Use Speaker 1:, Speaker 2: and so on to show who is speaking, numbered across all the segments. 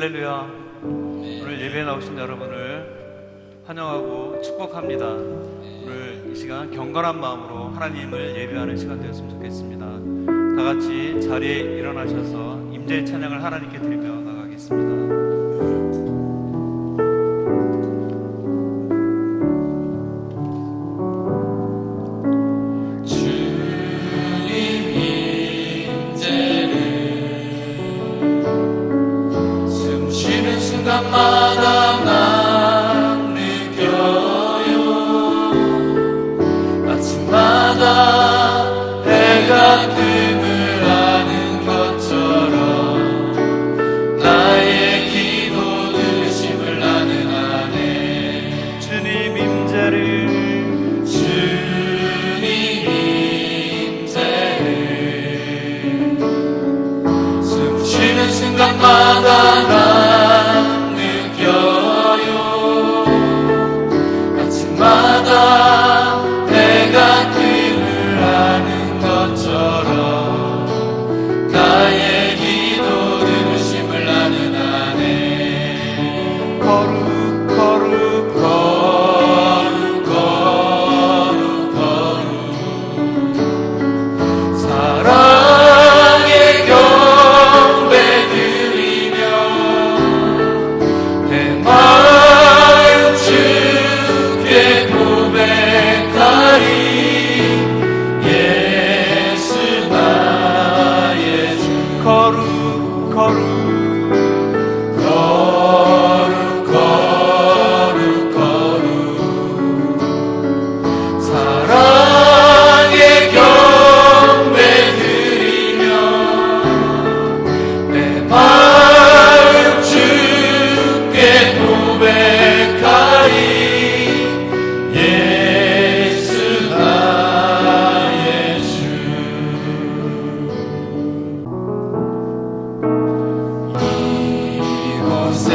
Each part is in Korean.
Speaker 1: 할렐루야. 오늘 예배에 나오신 여러분을 환영하고 축복합니다. 오늘 이 시간 경건한 마음으로 하나님을 예배하는 시간 되었으면 좋겠습니다. 다 같이 자리에 일어나셔서 임재의 찬양을 하나님께 드리며 나가겠습니다.
Speaker 2: 순간마다 난 느껴요. 아침마다 해가 뜸을 아는 것처럼 나의 기도 들으심을 나는 아네.
Speaker 1: 주님 임재를
Speaker 2: 숨 쉬는 순간마다 난 아침마다 해가 뜸을 아는 것처럼 나의 기도 들으심을 나는 아네.
Speaker 1: 거룩 거룩
Speaker 2: 거룩 거룩 거룩 사랑의 경배 드리며 내 마음 주께 고백하리. 예수 나의 주.
Speaker 1: 거룩 거룩
Speaker 2: 거룩 거룩 거룩 사랑의 경배 드리며 내 마음 주께 고백하리. 예수 나의 주. 이곳에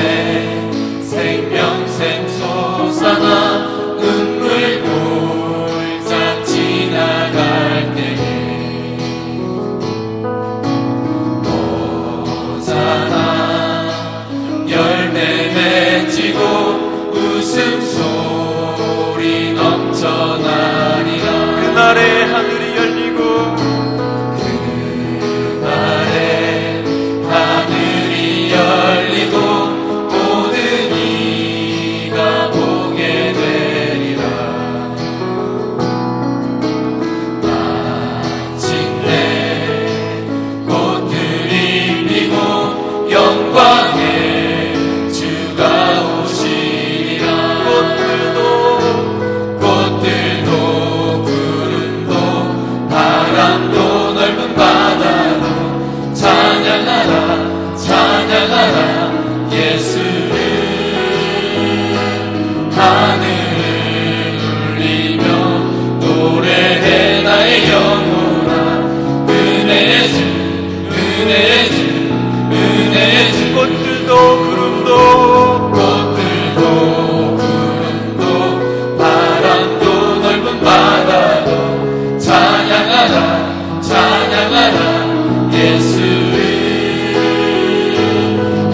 Speaker 2: 생명샘 솟아나 눈물 골짜 지나갈 때에 오잖아 열매 맺히고 웃음소리 넘쳐나리라.
Speaker 1: 그날에 하늘이 열리고
Speaker 2: 그날에 하늘이 열리고 모든 이가 보게 되리라. 마침내 꽃들이 피고 영광의 주가 오시리라. 꽃들도 구름도 바람도 넓은 바다도 찬양하라 찬양하라 예수를. 하늘을 울리며 노래해 나의 영혼아. 은혜의 주 은혜의 주 은혜의 주.
Speaker 1: 꽃들도 구름도
Speaker 2: 바람도 넓은 바다도 찬양하라 찬양하라 예수를.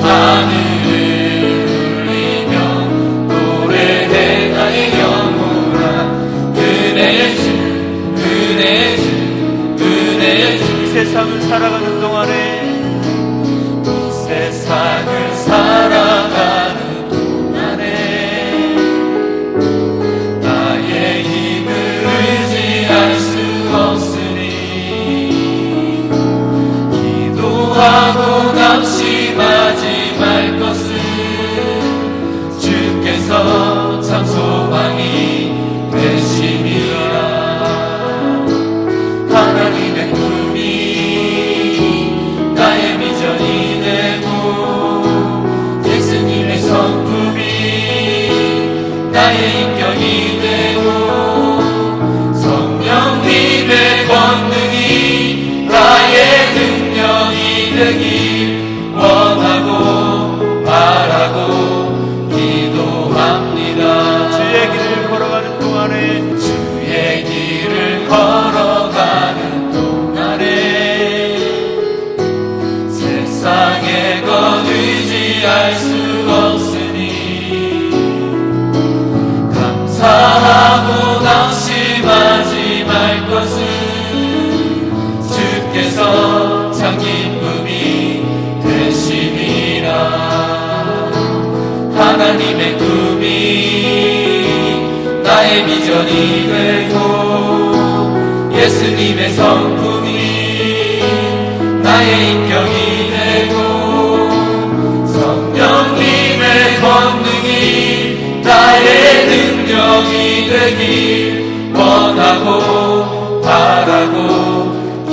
Speaker 2: 하늘을 울리며 노래해 나의 영혼아. 은혜의 주 은혜의 주 은혜의 주.
Speaker 1: 이 세상을 살아가는 동안에
Speaker 2: 이 세상을 살아가는 동안에 나의 힘을 의지할 수 없으니 기도하고 낙심하지 말 것을 주께서 참 소망이 되심이라. 하나님의 꿈이 나의 비전이 되고 예수님의 성품이 나의 인격이 되고 성령님의 권능이 나의 능력이 되길 원하고 바라고 기도합니다.
Speaker 1: 주의 길을 걸어가는 동안에
Speaker 2: 주의 길을 걸어가는 동안에 세상의 것 의지할 나의 비전이 되고 예수님의 성품이 나의 인격이 되고 성령님의 권능이 나의 능력이 되길 원하고 바라고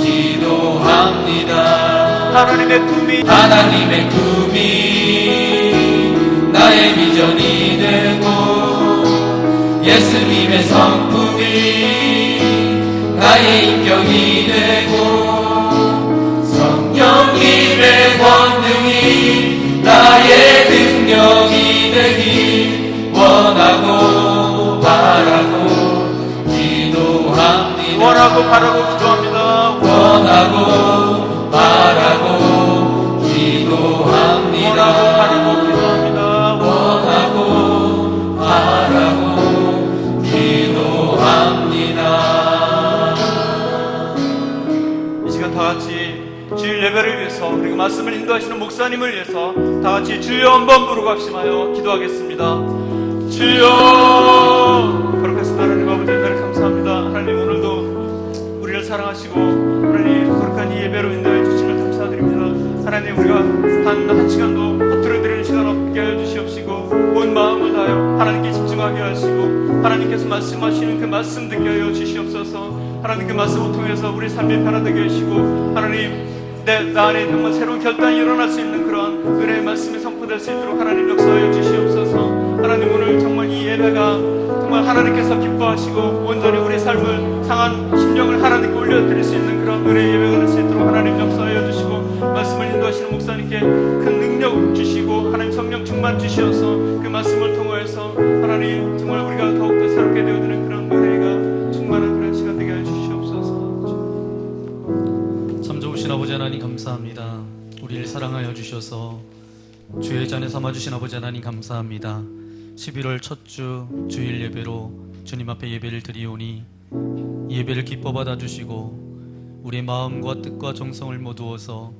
Speaker 2: 기도합니다.
Speaker 1: 하나님의 품이
Speaker 2: 나의 비전이 되고 예수님의 성품이 나의 인격이 되고 성령님의 권능이 나의 능력이 되길 원하고 바라고 기도합니다.
Speaker 1: 원하고 바라고 기도합니다.
Speaker 2: 원하고 바라고 기도합니다. 원하고 바라고 기도합니다.
Speaker 1: 이 시간 다 같이 주일 예배를 위해서 그리고 말씀을 인도하시는 목사님을 위해서 다 같이 주여 한번 부르고 합심하여 기도하겠습니다. 주여. 거룩하신 하나님 아버지, 은혜를 감사합니다. 하나님, 오늘도 우리를 사랑하시고 하나님 거룩한 이 예배로 인도해 주심을 감사드립니다. 하나님, 우리가 한 시간도 허투루 드리는 시간 없게 하여 주시옵시고 온 마음을 다하여 하나님께 집중하게 하시고 하나님께서 말씀하시는 그 말씀 듣게 하여 주시옵소서. 하나님, 그 말씀을 통해서 우리 삶이 변화되게 하시고 하나님, 나 안에 정말 새로운 결단이 일어날 수 있는 그러한 은혜의 말씀이 선포될 수 있도록 하나님 역사하여 주시옵소서. 하나님, 오늘 정말 이 예배가 정말 하나님께서 기뻐하시고 온전히 우리 삶을 상한 심령을 하나님께 올려드릴 수 있는 그런 은혜의 예배가 될 수 있도록 하나님 역사하여 주시고 말씀을 인도하시는 목사님께 큰 능력 주시고 하나님 성령 충만 주시어서 그 말씀을 통하여서 하나님 정말 우리가 더욱더 새롭게 되어드는 그런 은혜가 충만한 그런 시간 되게 하여 주시옵소서.
Speaker 3: 참 좋으신 아버지 하나님 감사합니다. 우리를 사랑하여 주셔서 주의 잔에 삼아주신 아버지 하나님 감사합니다. 11월 첫 주 주일 예배로 주님 앞에 예배를 드리오니 이 예배를 기뻐 받아주시고 우리의 마음과 뜻과 정성을 모두어서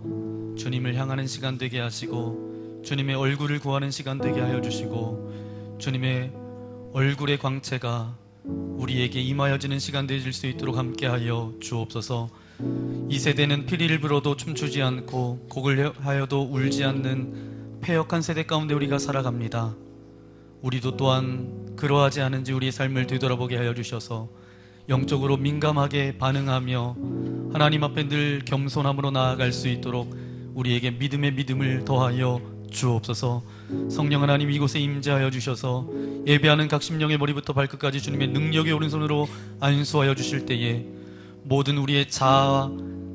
Speaker 3: 주님을 향하는 시간 되게 하시고 주님의 얼굴을 구하는 시간 되게 하여 주시고 주님의 얼굴의 광채가 우리에게 임하여지는 시간 되어질 수 있도록 함께하여 주옵소서. 이 세대는 피리를 불어도 춤추지 않고 곡을 하여도 울지 않는 패역한 세대 가운데 우리가 살아갑니다. 우리도 또한 그러하지 않은지 우리의 삶을 되돌아보게 하여 주셔서 영적으로 민감하게 반응하며 하나님 앞에 늘 겸손함으로 나아갈 수 있도록 우리에게 믿음의 믿음을 더하여 주옵소서. 성령 하나님, 이곳에 임재하여 주셔서 예배하는 각 심령의 머리부터 발끝까지 주님의 능력의 오른손으로 안수하여 주실 때에 모든 우리의 자아,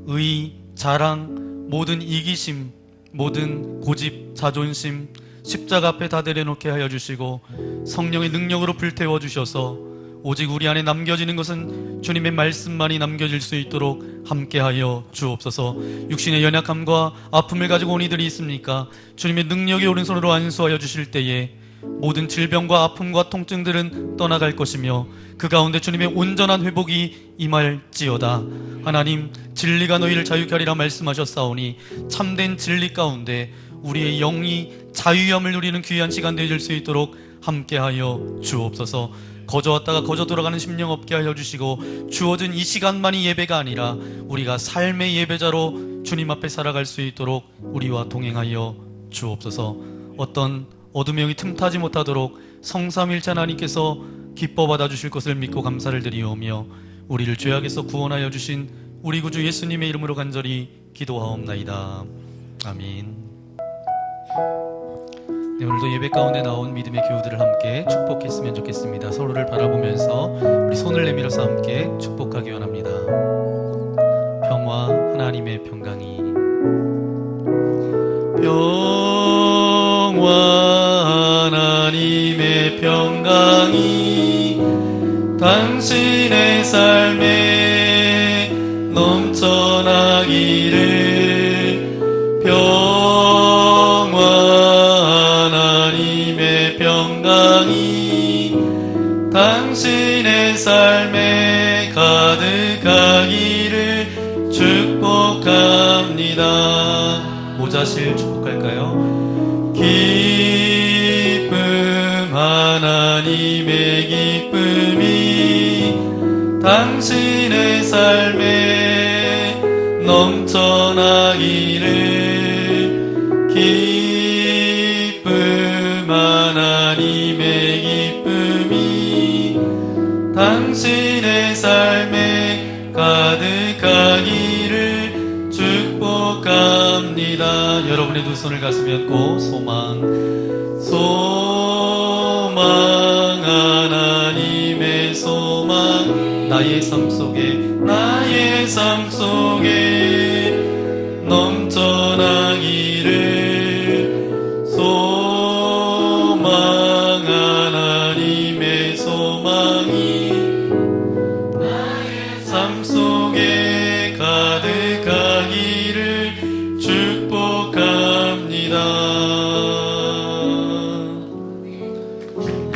Speaker 3: 의, 자랑, 모든 이기심, 모든 고집, 자존심 십자가 앞에 다 내려놓게 하여 주시고 성령의 능력으로 불태워 주셔서 오직 우리 안에 남겨지는 것은 주님의 말씀만이 남겨질 수 있도록 함께하여 주옵소서. 육신의 연약함과 아픔을 가지고 온 이들이 있습니까? 주님의 능력의 오른손으로 안수하여 주실 때에 모든 질병과 아픔과 통증들은 떠나갈 것이며 그 가운데 주님의 온전한 회복이 임할지어다. 하나님, 진리가 너희를 자유케 하리라 말씀하셨사오니 참된 진리 가운데 우리의 영이 자유함을 누리는 귀한 시간 되어질 수 있도록 함께하여 주옵소서. 거저 왔다가 거저 돌아가는 심령 없게 하여 주시고 주어진 이 시간만이 예배가 아니라 우리가 삶의 예배자로 주님 앞에 살아갈 수 있도록 우리와 동행하여 주옵소서. 어떤 어둠의 영이 틈타지 못하도록 성삼일체 하나님께서 기뻐 받아주실 것을 믿고 감사를 드리오며 우리를 죄악에서 구원하여 주신 우리 구주 예수님의 이름으로 간절히 기도하옵나이다. 아멘. 네, 오늘도 예배 가운데 나온 믿음의 교우들을 함께 축복했으면 좋겠습니다. 서로를 바라보면서 우리 손을 내밀어서 함께 축복하기 원합니다. 평화, 하나님의 평강이 평화, 하나님의 평강이 당신의 삶에 넘쳐나기를. 평화, 하나님의 평강이 당신의 삶에 가득하기를 축복합니다. 모자실 축복할까요? 기쁨, 하나님의 기쁨이 당신의 삶에 넘쳐나기를 기쁨 하나님의 기쁨이 당신의 삶에 가득하기를 축복합니다. 여러분의 두 손을 가슴에 얹고 소망 하나님의 소망 나의 삶 속에 넘쳐나기를 소망 하나님의 소망이 나의 삶 속에 가득하기를 축복합니다.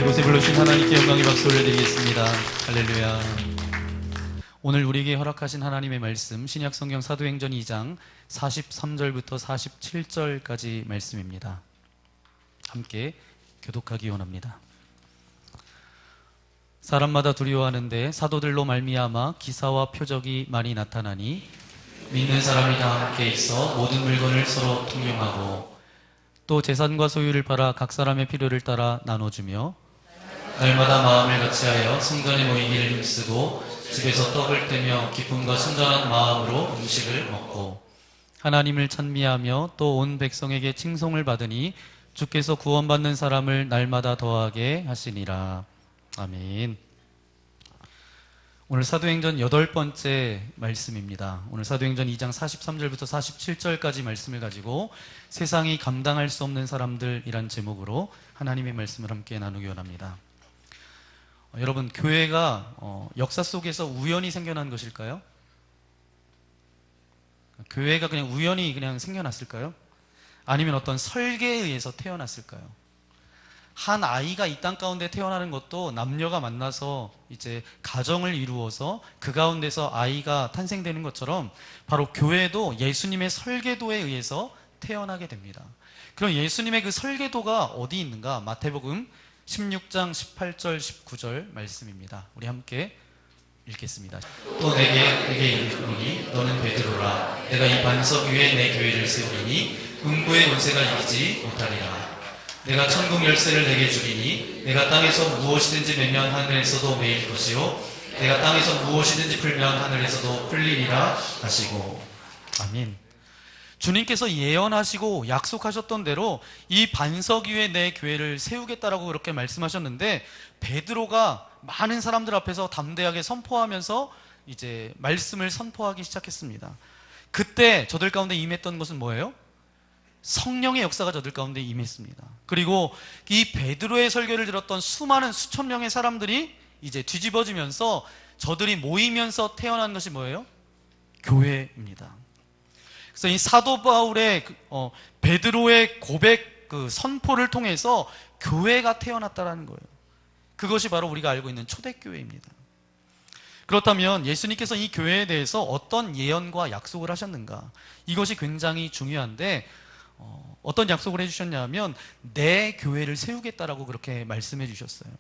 Speaker 3: 이곳에 불러주신 하나님께 영광의 박수 올려드리겠습니다. 할렐루야. 오늘 우리에게 허락하신 하나님의 말씀 신약 성경 사도행전 2장 43절부터 47절까지 말씀입니다. 함께 교독하기 원합니다. 사람마다 두려워하는데 사도들로 말미암아 기사와 표적이 많이 나타나니 믿는 사람이 다 함께 있어 모든 물건을 서로 통용하고 또 재산과 소유를 팔아 각 사람의 필요를 따라 나눠주며 날마다 마음을 같이하여 성전에 모이기를 힘쓰고 집에서 떡을 떼며 기쁨과 순전한 마음으로 음식을 먹고 하나님을 찬미하며 또 온 백성에게 칭송을 받으니 주께서 구원받는 사람을 날마다 더하게 하시니라. 아멘. 오늘 사도행전 8번째 말씀입니다. 오늘 사도행전 2장 43절부터 47절까지 말씀을 가지고 세상이 감당할 수 없는 사람들이란 제목으로 하나님의 말씀을 함께 나누기 원합니다. 여러분, 교회가 역사 속에서 우연히 생겨난 것일까요? 교회가 그냥 우연히 그냥 생겨났을까요? 아니면 어떤 설계에 의해서 태어났을까요? 한 아이가 이 땅 가운데 태어나는 것도 남녀가 만나서 이제 가정을 이루어서 그 가운데서 아이가 탄생되는 것처럼 바로 교회도 예수님의 설계도에 의해서 태어나게 됩니다. 그럼 예수님의 그 설계도가 어디 있는가? 마태복음 16장 18절 19절 말씀입니다. 우리 함께 읽겠습니다. 또 내게 이르노니 너는 베드로라. 내가 이 반석 위에 내 교회를 세우리니 음부의 권세가 이기지 못하리라. 내가 천국 열쇠를 내게 주리니 내가 땅에서 무엇이든지 매면 하늘에서도 매일 것이요 내가 땅에서 무엇이든지 풀면 하늘에서도 풀리리라 하시고. 아멘. 주님께서 예언하시고 약속하셨던 대로 이 반석 위에 내 교회를 세우겠다라고 그렇게 말씀하셨는데 베드로가 많은 사람들 앞에서 담대하게 선포하면서 이제 말씀을 선포하기 시작했습니다. 그때 저들 가운데 임했던 것은 뭐예요? 성령의 역사가 저들 가운데 임했습니다. 그리고 이 베드로의 설교를 들었던 수많은 수천 명의 사람들이 이제 뒤집어지면서 저들이 모이면서 태어난 것이 뭐예요? 교회입니다. 그래서 이 사도 바울의 베드로의 고백 그 선포를 통해서 교회가 태어났다라는 거예요. 그것이 바로 우리가 알고 있는 초대교회입니다. 그렇다면 예수님께서 이 교회에 대해서 어떤 예언과 약속을 하셨는가? 이것이 굉장히 중요한데 어떤 약속을 해주셨냐면 내 교회를 세우겠다라고 그렇게 말씀해 주셨어요.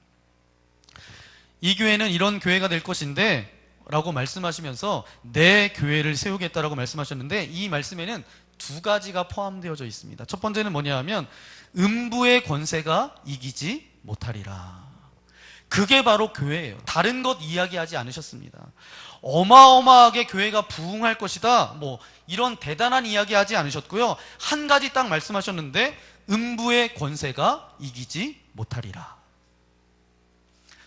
Speaker 3: 이 교회는 이런 교회가 될 것인데 라고 말씀하시면서 내 교회를 세우겠다라고 말씀하셨는데 이 말씀에는 두 가지가 포함되어져 있습니다. 첫 번째는 뭐냐 하면 음부의 권세가 이기지 못하리라. 그게 바로 교회예요. 다른 것 이야기하지 않으셨습니다. 어마어마하게 교회가 부흥할 것이다 뭐 이런 대단한 이야기 하지 않으셨고요. 한 가지 딱 말씀하셨는데 음부의 권세가 이기지 못하리라.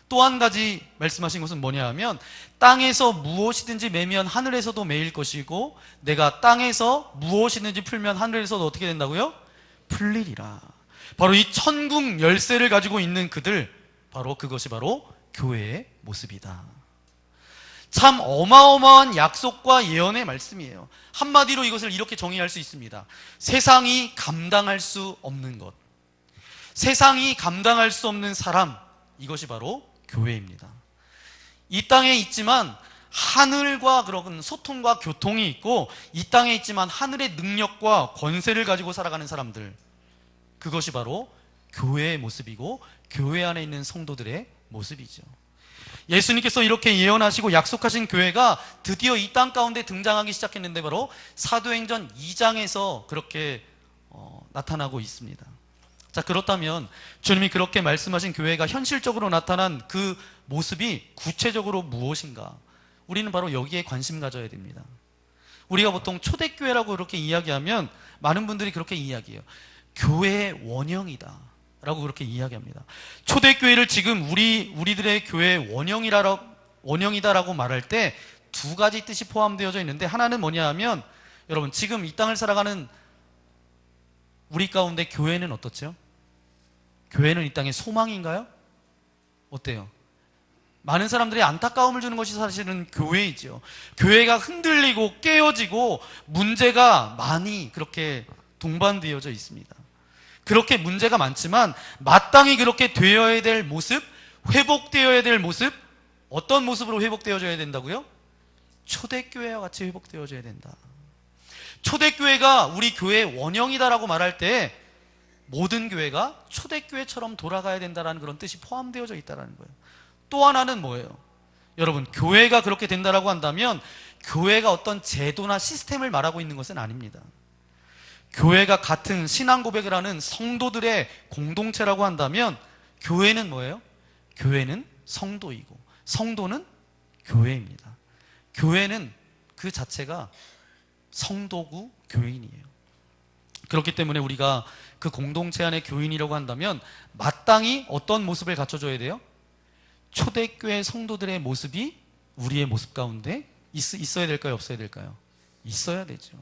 Speaker 3: 또 한 가지 말씀하신 것은 뭐냐 하면 땅에서 무엇이든지 매면 하늘에서도 매일 것이고 내가 땅에서 무엇이든지 풀면 하늘에서도 어떻게 된다고요? 풀리리라. 바로 이 천국 열쇠를 가지고 있는 그들, 바로 그것이 바로 교회의 모습이다. 참 어마어마한 약속과 예언의 말씀이에요. 한마디로 이것을 이렇게 정의할 수 있습니다. 세상이 감당할 수 없는 것, 세상이 감당할 수 없는 사람, 이것이 바로 교회입니다. 이 땅에 있지만 하늘과 그런 소통과 교통이 있고 이 땅에 있지만 하늘의 능력과 권세를 가지고 살아가는 사람들, 그것이 바로 교회의 모습이고 교회 안에 있는 성도들의 모습이죠. 예수님께서 이렇게 예언하시고 약속하신 교회가 드디어 이 땅 가운데 등장하기 시작했는데 바로 사도행전 2장에서 그렇게 나타나고 있습니다. 자, 그렇다면 주님이 그렇게 말씀하신 교회가 현실적으로 나타난 그 모습이 구체적으로 무엇인가? 우리는 바로 여기에 관심 가져야 됩니다. 우리가 보통 초대교회라고 이렇게 이야기하면 많은 분들이 그렇게 이야기해요. 교회의 원형이다 라고 그렇게 이야기합니다. 초대교회를 지금 우리들의 교회의 원형이다라고 말할 때 두 가지 뜻이 포함되어져 있는데, 하나는 뭐냐 하면, 여러분 지금 이 땅을 살아가는 우리 가운데 교회는 어떻죠? 교회는 이 땅의 소망인가요? 어때요? 많은 사람들이 안타까움을 주는 것이 사실은 교회이죠. 교회가 흔들리고 깨어지고 문제가 많이 그렇게 동반되어져 있습니다. 그렇게 문제가 많지만 마땅히 그렇게 되어야 될 모습, 회복되어야 될 모습, 어떤 모습으로 회복되어져야 된다고요? 초대교회와 같이 회복되어져야 된다. 초대교회가 우리 교회의 원형이다라고 말할 때 모든 교회가 초대교회처럼 돌아가야 된다는 그런 뜻이 포함되어져 있다는 거예요. 또 하나는 뭐예요? 여러분, 교회가 그렇게 된다라고 한다면 교회가 어떤 제도나 시스템을 말하고 있는 것은 아닙니다. 교회가 같은 신앙 고백을 하는 성도들의 공동체라고 한다면 교회는 뭐예요? 교회는 성도이고 성도는 교회입니다. 교회는 그 자체가 성도고 교인이에요. 그렇기 때문에 우리가 그 공동체 안의 교인이라고 한다면 마땅히 어떤 모습을 갖춰줘야 돼요? 초대교회 성도들의 모습이 우리의 모습 가운데 있어야 될까요? 없어야 될까요? 있어야 되죠.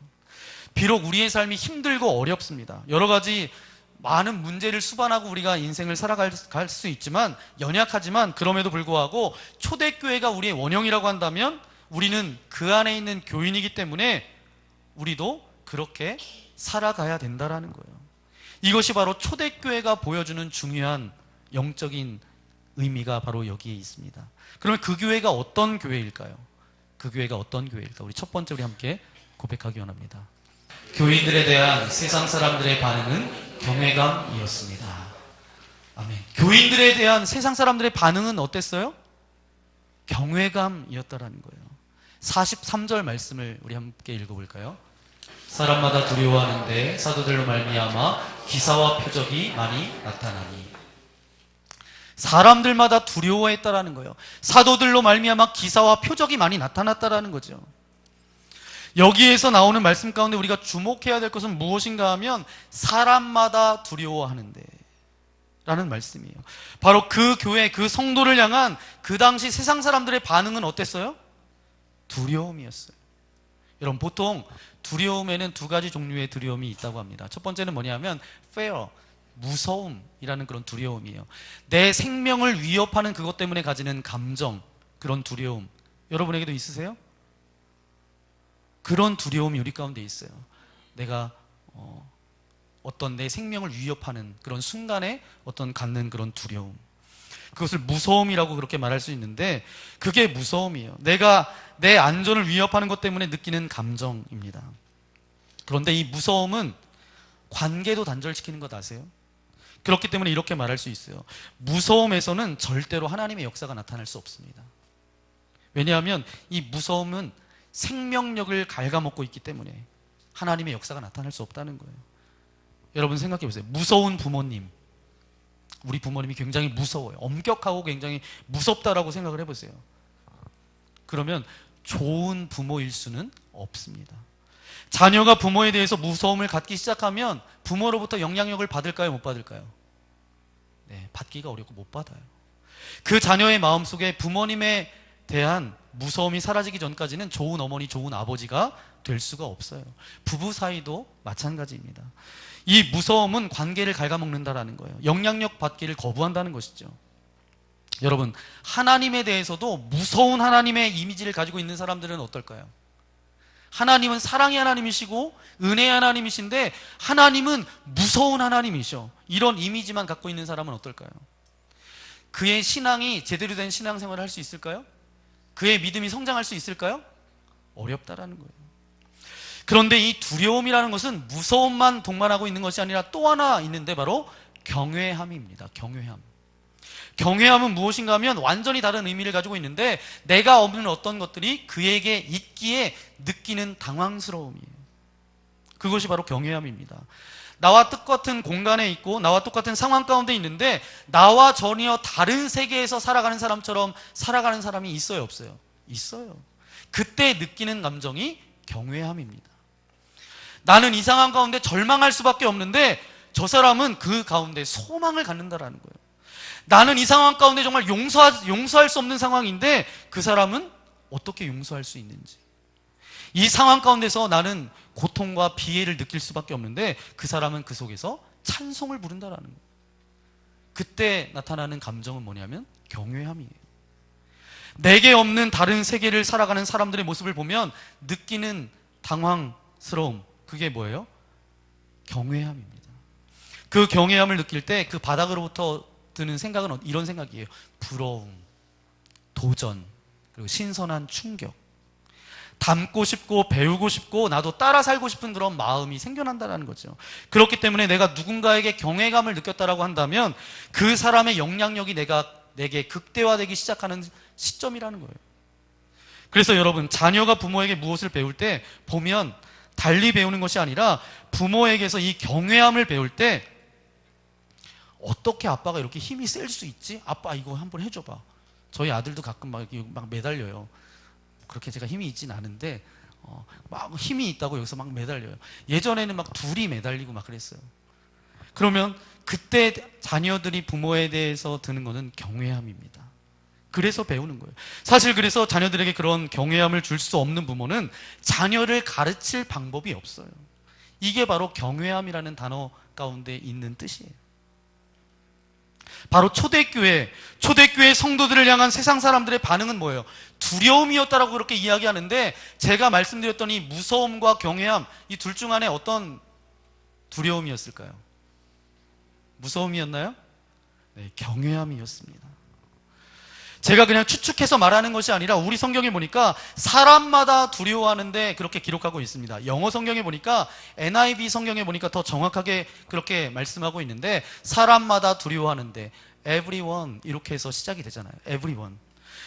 Speaker 3: 비록 우리의 삶이 힘들고 어렵습니다. 여러 가지 많은 문제를 수반하고 우리가 인생을 살아갈 수 있지만, 연약하지만 그럼에도 불구하고 초대교회가 우리의 원형이라고 한다면 우리는 그 안에 있는 교인이기 때문에 우리도 그렇게 살아가야 된다라는 거예요. 이것이 바로 초대교회가 보여주는 중요한 영적인 의미가 바로 여기에 있습니다. 그러면 그 교회가 어떤 교회일까요? 그 교회가 어떤 교회일까? 우리 첫 번째 우리 함께 고백하기 원합니다. 교인들에 대한 세상 사람들의 반응은 경외감이었습니다. 아멘. 교인들에 대한 세상 사람들의 반응은 어땠어요? 경외감이었다라는 거예요. 43절 말씀을 우리 함께 읽어볼까요? 사람마다 두려워하는데 사도들로 말미암아 기사와 표적이 많이 나타나니. 사람들마다 두려워했다라는 거예요. 사도들로 말미암아 기사와 표적이 많이 나타났다라는 거죠. 여기에서 나오는 말씀 가운데 우리가 주목해야 될 것은 무엇인가 하면 사람마다 두려워하는데 라는 말씀이에요. 바로 그 교회, 그 성도를 향한 그 당시 세상 사람들의 반응은 어땠어요? 두려움이었어요. 여러분, 보통 두려움에는 두 가지 종류의 두려움이 있다고 합니다. 첫 번째는 뭐냐면 fear, 무서움이라는 그런 두려움이에요. 내 생명을 위협하는 그것 때문에 가지는 감정, 그런 두려움. 여러분에게도 있으세요? 그런 두려움이 우리 가운데 있어요. 내가 어떤 내 생명을 위협하는 그런 순간에 어떤 갖는 그런 두려움, 그것을 무서움이라고 그렇게 말할 수 있는데, 그게 무서움이에요. 내가 내 안전을 위협하는 것 때문에 느끼는 감정입니다. 그런데 이 무서움은 관계도 단절시키는 것 아세요? 그렇기 때문에 이렇게 말할 수 있어요. 무서움에서는 절대로 하나님의 역사가 나타날 수 없습니다. 왜냐하면 이 무서움은 생명력을 갉아먹고 있기 때문에 하나님의 역사가 나타날 수 없다는 거예요. 여러분 생각해 보세요. 무서운 부모님, 우리 부모님이 굉장히 무서워요. 엄격하고 굉장히 무섭다라고 생각을 해보세요. 그러면 좋은 부모일 수는 없습니다. 자녀가 부모에 대해서 무서움을 갖기 시작하면 부모로부터 영향력을 받을까요? 못 받을까요? 네, 받기가 어렵고 못 받아요. 그 자녀의 마음속에 부모님에 대한 무서움이 사라지기 전까지는 좋은 어머니, 좋은 아버지가 될 수가 없어요. 부부 사이도 마찬가지입니다. 이 무서움은 관계를 갉아먹는다라는 거예요. 영향력 받기를 거부한다는 것이죠. 여러분, 하나님에 대해서도 무서운 하나님의 이미지를 가지고 있는 사람들은 어떨까요? 하나님은 사랑의 하나님이시고 은혜의 하나님이신데 하나님은 무서운 하나님이셔. 이런 이미지만 갖고 있는 사람은 어떨까요? 그의 신앙이 제대로 된 신앙생활을 할 수 있을까요? 그의 믿음이 성장할 수 있을까요? 어렵다라는 거예요. 그런데 이 두려움이라는 것은 무서움만 동반하고 있는 것이 아니라 또 하나 있는데 바로 경외함입니다. 경외함. 경외함은 무엇인가 하면 완전히 다른 의미를 가지고 있는데 내가 없는 어떤 것들이 그에게 있기에 느끼는 당황스러움이에요. 그것이 바로 경외함입니다. 나와 똑같은 공간에 있고 나와 똑같은 상황 가운데 있는데 나와 전혀 다른 세계에서 살아가는 사람처럼 살아가는 사람이 있어요, 없어요? 있어요. 그때 느끼는 감정이 경외함입니다. 나는 이 상황 가운데 절망할 수밖에 없는데 저 사람은 그 가운데 소망을 갖는다라는 거예요. 나는 이 상황 가운데 정말 용서할 수 없는 상황인데 그 사람은 어떻게 용서할 수 있는지, 이 상황 가운데서 나는 고통과 비애를 느낄 수밖에 없는데 그 사람은 그 속에서 찬송을 부른다라는 거예요. 그때 나타나는 감정은 뭐냐면 경외함이에요. 내게 없는 다른 세계를 살아가는 사람들의 모습을 보면 느끼는 당황스러움, 그게 뭐예요? 경외함입니다. 그 경외함을 느낄 때 그 바닥으로부터 드는 생각은 이런 생각이에요. 부러움, 도전, 그리고 신선한 충격. 닮고 싶고 배우고 싶고 나도 따라 살고 싶은 그런 마음이 생겨난다는 거죠. 그렇기 때문에 내가 누군가에게 경외감을 느꼈다라고 한다면 그 사람의 영향력이 내게 극대화되기 시작하는 시점이라는 거예요. 그래서 여러분, 자녀가 부모에게 무엇을 배울 때 보면 달리 배우는 것이 아니라 부모에게서 이 경외함을 배울 때 어떻게 아빠가 이렇게 힘이 셀 수 있지? 아빠 이거 한번 해줘봐. 저희 아들도 가끔 막 매달려요. 그렇게 제가 힘이 있진 않은데 막 힘이 있다고 여기서 막 매달려요. 예전에는 막 둘이 매달리고 막 그랬어요. 그러면 그때 자녀들이 부모에 대해서 드는 것은 경외함입니다. 그래서 배우는 거예요. 사실 그래서 자녀들에게 그런 경외함을 줄 수 없는 부모는 자녀를 가르칠 방법이 없어요. 이게 바로 경외함이라는 단어 가운데 있는 뜻이에요. 바로 초대교회 성도들을 향한 세상 사람들의 반응은 뭐예요? 두려움이었다라고 그렇게 이야기하는데, 제가 말씀드렸던 이 무서움과 경외함, 이 둘 중 안에 어떤 두려움이었을까요? 무서움이었나요? 네, 경외함이었습니다. 제가 그냥 추측해서 말하는 것이 아니라 우리 성경에 보니까 사람마다 두려워하는데 그렇게 기록하고 있습니다. 영어 성경에 보니까, NIV 성경에 보니까 더 정확하게 그렇게 말씀하고 있는데, 사람마다 두려워하는데 everyone 이렇게 해서 시작이 되잖아요. everyone.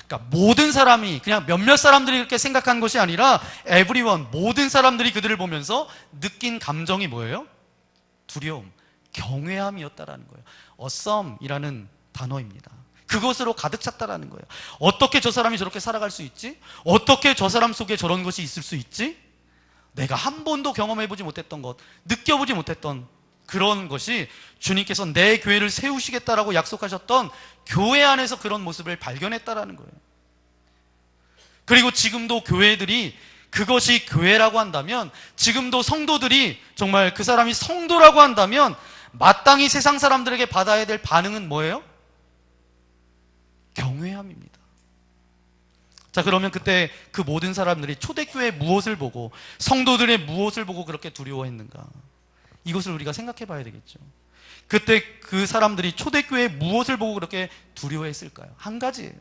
Speaker 3: 그러니까 모든 사람이, 그냥 몇몇 사람들이 이렇게 생각한 것이 아니라 everyone, 모든 사람들이 그들을 보면서 느낀 감정이 뭐예요? 두려움, 경외함이었다라는 거예요. awesome이라는 단어입니다. 그것으로 가득 찼다라는 거예요. 어떻게 저 사람이 저렇게 살아갈 수 있지? 어떻게 저 사람 속에 저런 것이 있을 수 있지? 내가 한 번도 경험해보지 못했던 것, 느껴보지 못했던 그런 것이 주님께서 내 교회를 세우시겠다라고 약속하셨던 교회 안에서 그런 모습을 발견했다라는 거예요. 그리고 지금도 교회들이 그것이 교회라고 한다면, 지금도 성도들이 정말 그 사람이 성도라고 한다면 마땅히 세상 사람들에게 받아야 될 반응은 뭐예요? 경외함입니다. 자, 그러면 그때 그 모든 사람들이 초대교회의 무엇을 보고, 성도들의 무엇을 보고 그렇게 두려워했는가? 이것을 우리가 생각해 봐야 되겠죠. 그때 그 사람들이 초대교회의 무엇을 보고 그렇게 두려워했을까요? 한 가지예요.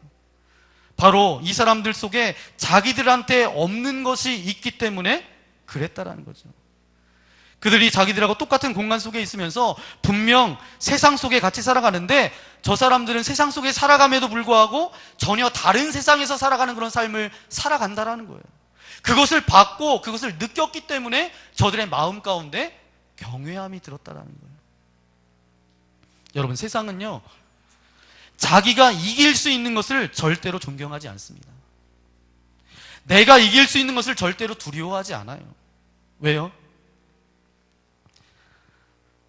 Speaker 3: 바로 이 사람들 속에 자기들한테 없는 것이 있기 때문에 그랬다라는 거죠. 그들이 자기들하고 똑같은 공간 속에 있으면서 분명 세상 속에 같이 살아가는데, 저 사람들은 세상 속에 살아감에도 불구하고 전혀 다른 세상에서 살아가는 그런 삶을 살아간다라는 거예요. 그것을 봤고 그것을 느꼈기 때문에 저들의 마음 가운데 경외함이 들었다라는 거예요. 여러분, 세상은요, 자기가 이길 수 있는 것을 절대로 존경하지 않습니다. 내가 이길 수 있는 것을 절대로 두려워하지 않아요. 왜요?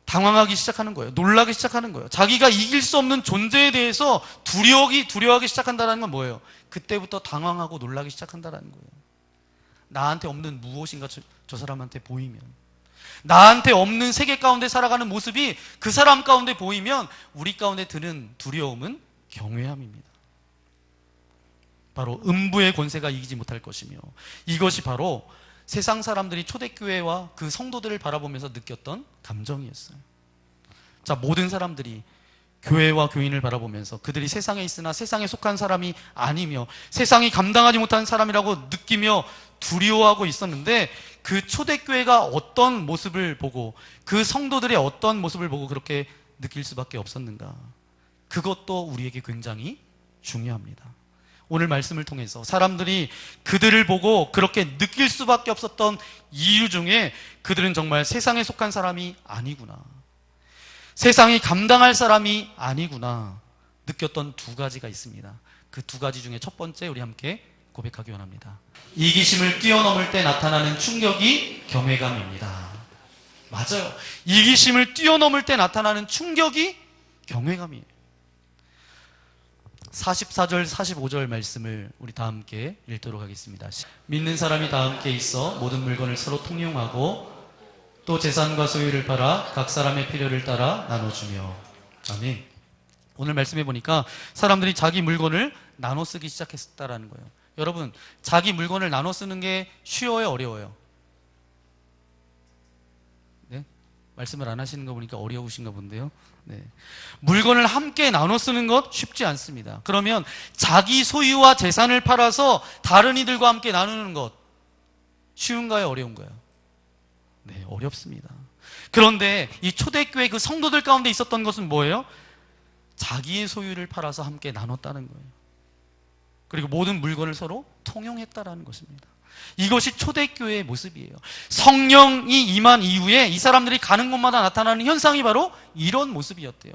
Speaker 3: 당황하기 시작하는 거예요. 놀라기 시작하는 거예요. 자기가 이길 수 없는 존재에 대해서 두려워하기 시작한다는 건 뭐예요? 그때부터 당황하고 놀라기 시작한다는 거예요. 나한테 없는 무엇인가 저 사람한테 보이면, 나한테 없는 세계 가운데 살아가는 모습이 그 사람 가운데 보이면 우리 가운데 드는 두려움은 경외함입니다. 바로 음부의 권세가 이기지 못할 것이며, 이것이 바로 세상 사람들이 초대교회와 그 성도들을 바라보면서 느꼈던 감정이었어요. 자, 모든 사람들이 교회와 교인을 바라보면서 그들이 세상에 있으나 세상에 속한 사람이 아니며 세상이 감당하지 못한 사람이라고 느끼며 두려워하고 있었는데, 그 초대교회가 어떤 모습을 보고, 그 성도들의 어떤 모습을 보고 그렇게 느낄 수밖에 없었는가? 그것도 우리에게 굉장히 중요합니다. 오늘 말씀을 통해서 사람들이 그들을 보고 그렇게 느낄 수밖에 없었던 이유 중에 그들은 정말 세상에 속한 사람이 아니구나, 세상이 감당할 사람이 아니구나 느꼈던 두 가지가 있습니다. 그 두 가지 중에 첫 번째 우리 함께 고백하기 원합니다. 이기심을 뛰어넘을 때 나타나는 충격이 경외감입니다. 맞아요. 이기심을 뛰어넘을 때 나타나는 충격이 경외감이에요. 44절 45절 말씀을 우리 다 함께 읽도록 하겠습니다. 믿는 사람이 다 함께 있어 모든 물건을 서로 통용하고 또 재산과 소유를 팔아 각 사람의 필요를 따라 나눠주며. 아멘. 오늘 말씀해 보니까 사람들이 자기 물건을 나눠 쓰기 시작했다라는 거예요. 여러분, 자기 물건을 나눠 쓰는 게 쉬워요, 어려워요? 네? 말씀을 안 하시는 거 보니까 어려우신가 본데요. 네. 물건을 함께 나눠 쓰는 것 쉽지 않습니다. 그러면 자기 소유와 재산을 팔아서 다른 이들과 함께 나누는 것 쉬운가요, 어려운가요? 네, 어렵습니다. 그런데 이 초대교회 그 성도들 가운데 있었던 것은 뭐예요? 자기의 소유를 팔아서 함께 나눴다는 거예요. 그리고 모든 물건을 서로 통용했다라는 것입니다. 이것이 초대교회의 모습이에요. 성령이 임한 이후에 이 사람들이 가는 곳마다 나타나는 현상이 바로 이런 모습이었대요.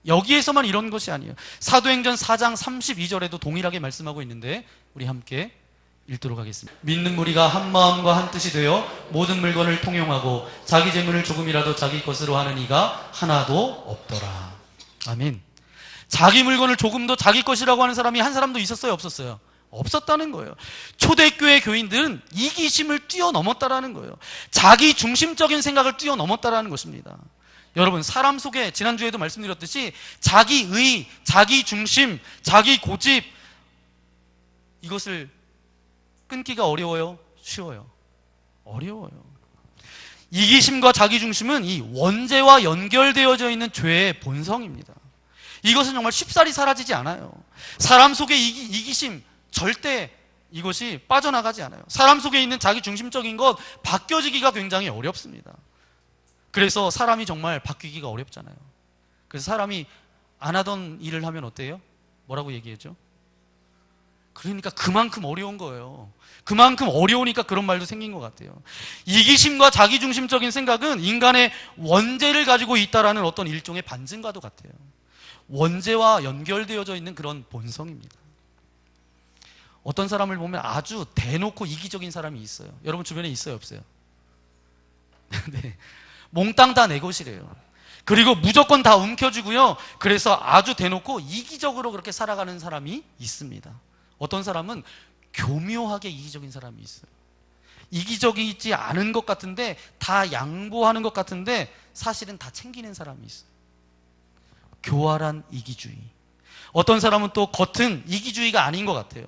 Speaker 3: 여기에서만 이런 것이 아니에요. 사도행전 4장 32절에도 동일하게 말씀하고 있는데 우리 함께 읽도록 하겠습니다. 믿는 무리가 한 마음과 한 뜻이 되어 모든 물건을 통용하고 자기 재물을 조금이라도 자기 것으로 하는 이가 하나도 없더라. 아멘. 자기 물건을 조금도 자기 것이라고 하는 사람이 한 사람도 있었어요, 없었어요? 없었다는 거예요. 초대교회 교인들은 이기심을 뛰어넘었다라는 거예요. 자기 중심적인 생각을 뛰어넘었다라는 것입니다. 여러분, 사람 속에 지난주에도 말씀드렸듯이 자기의, 자기 중심, 자기 고집, 이것을 끊기가 어려워요? 쉬워요? 어려워요. 이기심과 자기 중심은 이 원죄와 연결되어져 있는 죄의 본성입니다. 이것은 정말 쉽사리 사라지지 않아요. 사람 속에 이기심 절대 이것이 빠져나가지 않아요. 사람 속에 있는 자기 중심적인 것 바뀌어지기가 굉장히 어렵습니다. 그래서 사람이 정말 바뀌기가 어렵잖아요. 그래서 사람이 안 하던 일을 하면 어때요? 뭐라고 얘기했죠? 그러니까 그만큼 어려운 거예요. 그만큼 어려우니까 그런 말도 생긴 것 같아요. 이기심과 자기중심적인 생각은 인간의 원죄를 가지고 있다라는 어떤 일종의 반증과도 같아요. 원죄와 연결되어져 있는 그런 본성입니다. 어떤 사람을 보면 아주 대놓고 이기적인 사람이 있어요. 여러분 주변에 있어요, 없어요? 네. 몽땅 다 내 것이래요. 그리고 무조건 다 움켜쥐고요. 그래서 아주 대놓고 이기적으로 그렇게 살아가는 사람이 있습니다. 어떤 사람은 교묘하게 이기적인 사람이 있어요. 이기적이지 않은 것 같은데 다 양보하는 것 같은데 사실은 다 챙기는 사람이 있어요. 교활한 이기주의. 어떤 사람은 또 겉은 이기주의가 아닌 것 같아요.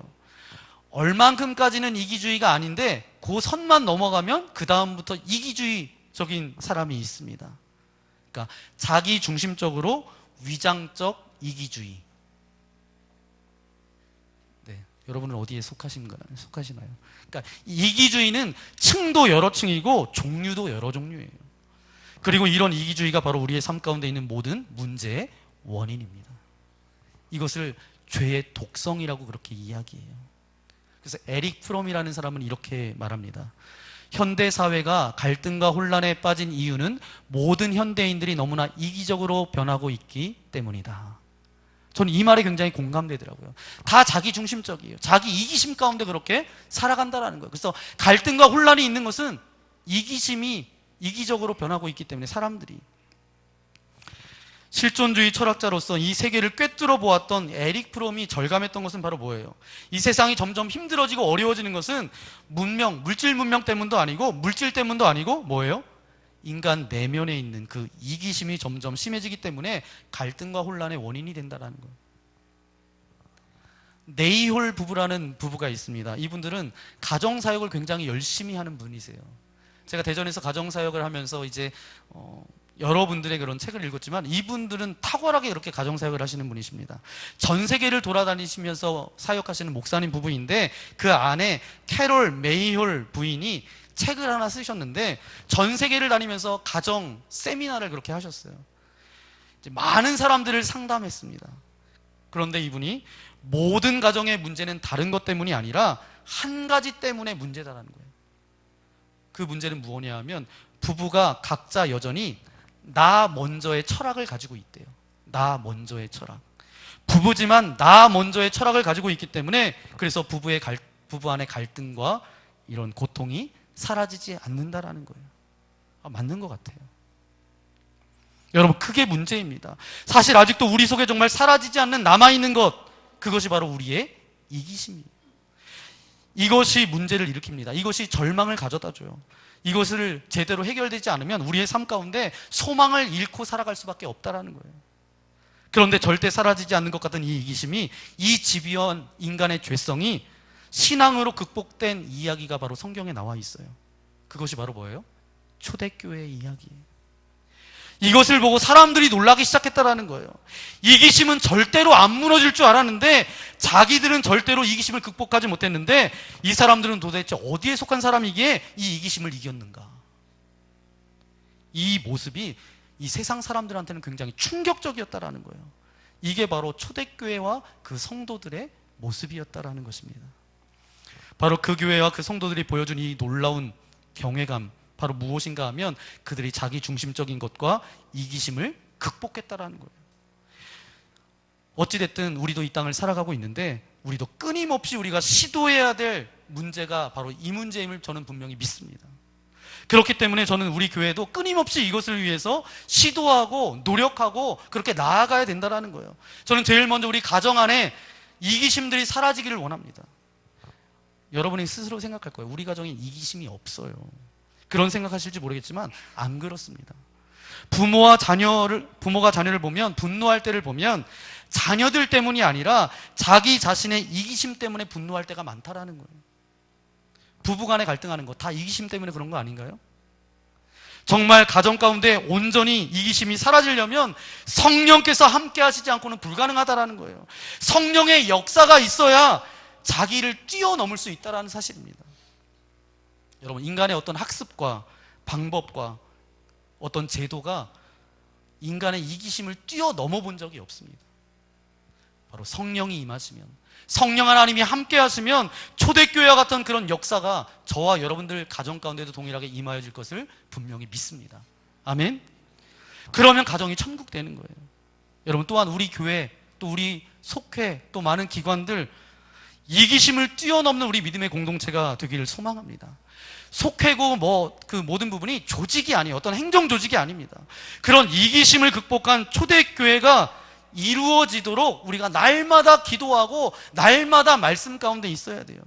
Speaker 3: 얼만큼까지는 이기주의가 아닌데 그 선만 넘어가면 그 다음부터 이기주의적인 사람이 있습니다. 그러니까 자기 중심적으로 위장적 이기주의. 네, 여러분은 어디에 속하시나요? 그러니까 이기주의는 층도 여러 층이고 종류도 여러 종류예요. 그리고 이런 이기주의가 바로 우리의 삶 가운데 있는 모든 문제의 원인입니다. 이것을 죄의 독성이라고 그렇게 이야기해요. 그래서 에릭 프롬이라는 사람은 이렇게 말합니다. 현대 사회가 갈등과 혼란에 빠진 이유는 모든 현대인들이 너무나 이기적으로 변하고 있기 때문이다. 저는 이 말에 굉장히 공감되더라고요. 다 자기 중심적이에요. 자기 이기심 가운데 그렇게 살아간다라는 거예요. 그래서 갈등과 혼란이 있는 것은 이기심이 이기적으로 변하고 있기 때문에 사람들이. 실존주의 철학자로서 이 세계를 꿰뚫어 보았던 에릭 프롬이 절감했던 것은 바로 뭐예요? 이 세상이 점점 힘들어지고 어려워지는 것은 문명, 물질 문명 때문도 아니고 물질 때문도 아니고 뭐예요? 인간 내면에 있는 그 이기심이 점점 심해지기 때문에 갈등과 혼란의 원인이 된다는 거예요. 네이홀 부부라는 부부가 있습니다. 이분들은 가정사역을 굉장히 열심히 하는 분이세요. 제가 대전에서 가정사역을 하면서 이제 여러분들의 그런 책을 읽었지만 이분들은 탁월하게 그렇게 가정사역을 하시는 분이십니다. 전 세계를 돌아다니시면서 사역하시는 목사님 부부인데 그 안에 캐롤 메이홀 부인이 책을 하나 쓰셨는데 전 세계를 다니면서 가정 세미나를 그렇게 하셨어요. 이제 많은 사람들을 상담했습니다. 그런데 이분이 모든 가정의 문제는 다른 것 때문이 아니라 한 가지 때문에 문제다라는 거예요. 그 문제는 무엇이냐 하면 부부가 각자 여전히 나 먼저의 철학을 가지고 있대요. 나 먼저의 철학. 부부지만 나 먼저의 철학을 가지고 있기 때문에 그래서 부부 안의 갈등과 이런 고통이 사라지지 않는다라는 거예요. 맞는 것 같아요. 여러분, 그게 문제입니다. 사실 아직도 우리 속에 정말 사라지지 않는 남아있는 것, 그것이 바로 우리의 이기심이에요. 이것이 문제를 일으킵니다. 이것이 절망을 가져다줘요. 이것을 제대로 해결되지 않으면 우리의 삶 가운데 소망을 잃고 살아갈 수밖에 없다라는 거예요. 그런데 절대 사라지지 않는 것 같은 이 이기심이, 이 집요한 인간의 죄성이 신앙으로 극복된 이야기가 바로 성경에 나와 있어요. 그것이 바로 뭐예요? 초대교회의 이야기예요. 이것을 보고 사람들이 놀라기 시작했다라는 거예요. 이기심은 절대로 안 무너질 줄 알았는데 자기들은 절대로 이기심을 극복하지 못했는데 이 사람들은 도대체 어디에 속한 사람이기에 이 이기심을 이겼는가? 이 모습이 이 세상 사람들한테는 굉장히 충격적이었다라는 거예요. 이게 바로 초대교회와 그 성도들의 모습이었다라는 것입니다. 바로 그 교회와 그 성도들이 보여준 이 놀라운 경외감, 바로 무엇인가 하면 그들이 자기 중심적인 것과 이기심을 극복했다라는 거예요. 어찌됐든 우리도 이 땅을 살아가고 있는데 우리도 끊임없이 우리가 시도해야 될 문제가 바로 이 문제임을 저는 분명히 믿습니다. 그렇기 때문에 저는 우리 교회도 끊임없이 이것을 위해서 시도하고 노력하고 그렇게 나아가야 된다는 거예요. 저는 제일 먼저 우리 가정 안에 이기심들이 사라지기를 원합니다. 여러분이 스스로 생각할 거예요. 우리 가정에 이기심이 없어요. 그런 생각하실지 모르겠지만 안 그렇습니다. 부모가 자녀를 보면, 분노할 때를 보면 자녀들 때문이 아니라 자기 자신의 이기심 때문에 분노할 때가 많다라는 거예요. 부부간에 갈등하는 거 다 이기심 때문에 그런 거 아닌가요? 정말 가정 가운데 온전히 이기심이 사라지려면 성령께서 함께 하시지 않고는 불가능하다라는 거예요. 성령의 역사가 있어야 자기를 뛰어넘을 수 있다는 사실입니다. 여러분, 인간의 어떤 학습과 방법과 어떤 제도가 인간의 이기심을 뛰어넘어 본 적이 없습니다. 바로 성령이 임하시면, 성령 하나님이 함께 하시면 초대교회와 같은 그런 역사가 저와 여러분들 가정 가운데도 동일하게 임하여질 것을 분명히 믿습니다. 아멘? 그러면 가정이 천국 되는 거예요. 여러분, 또한 우리 교회, 또 우리 속회, 또 많은 기관들 이기심을 뛰어넘는 우리 믿음의 공동체가 되기를 소망합니다. 속회고 그 모든 부분이 조직이 아니에요. 어떤 행정 조직이 아닙니다. 그런 이기심을 극복한 초대교회가 이루어지도록 우리가 날마다 기도하고 날마다 말씀 가운데 있어야 돼요.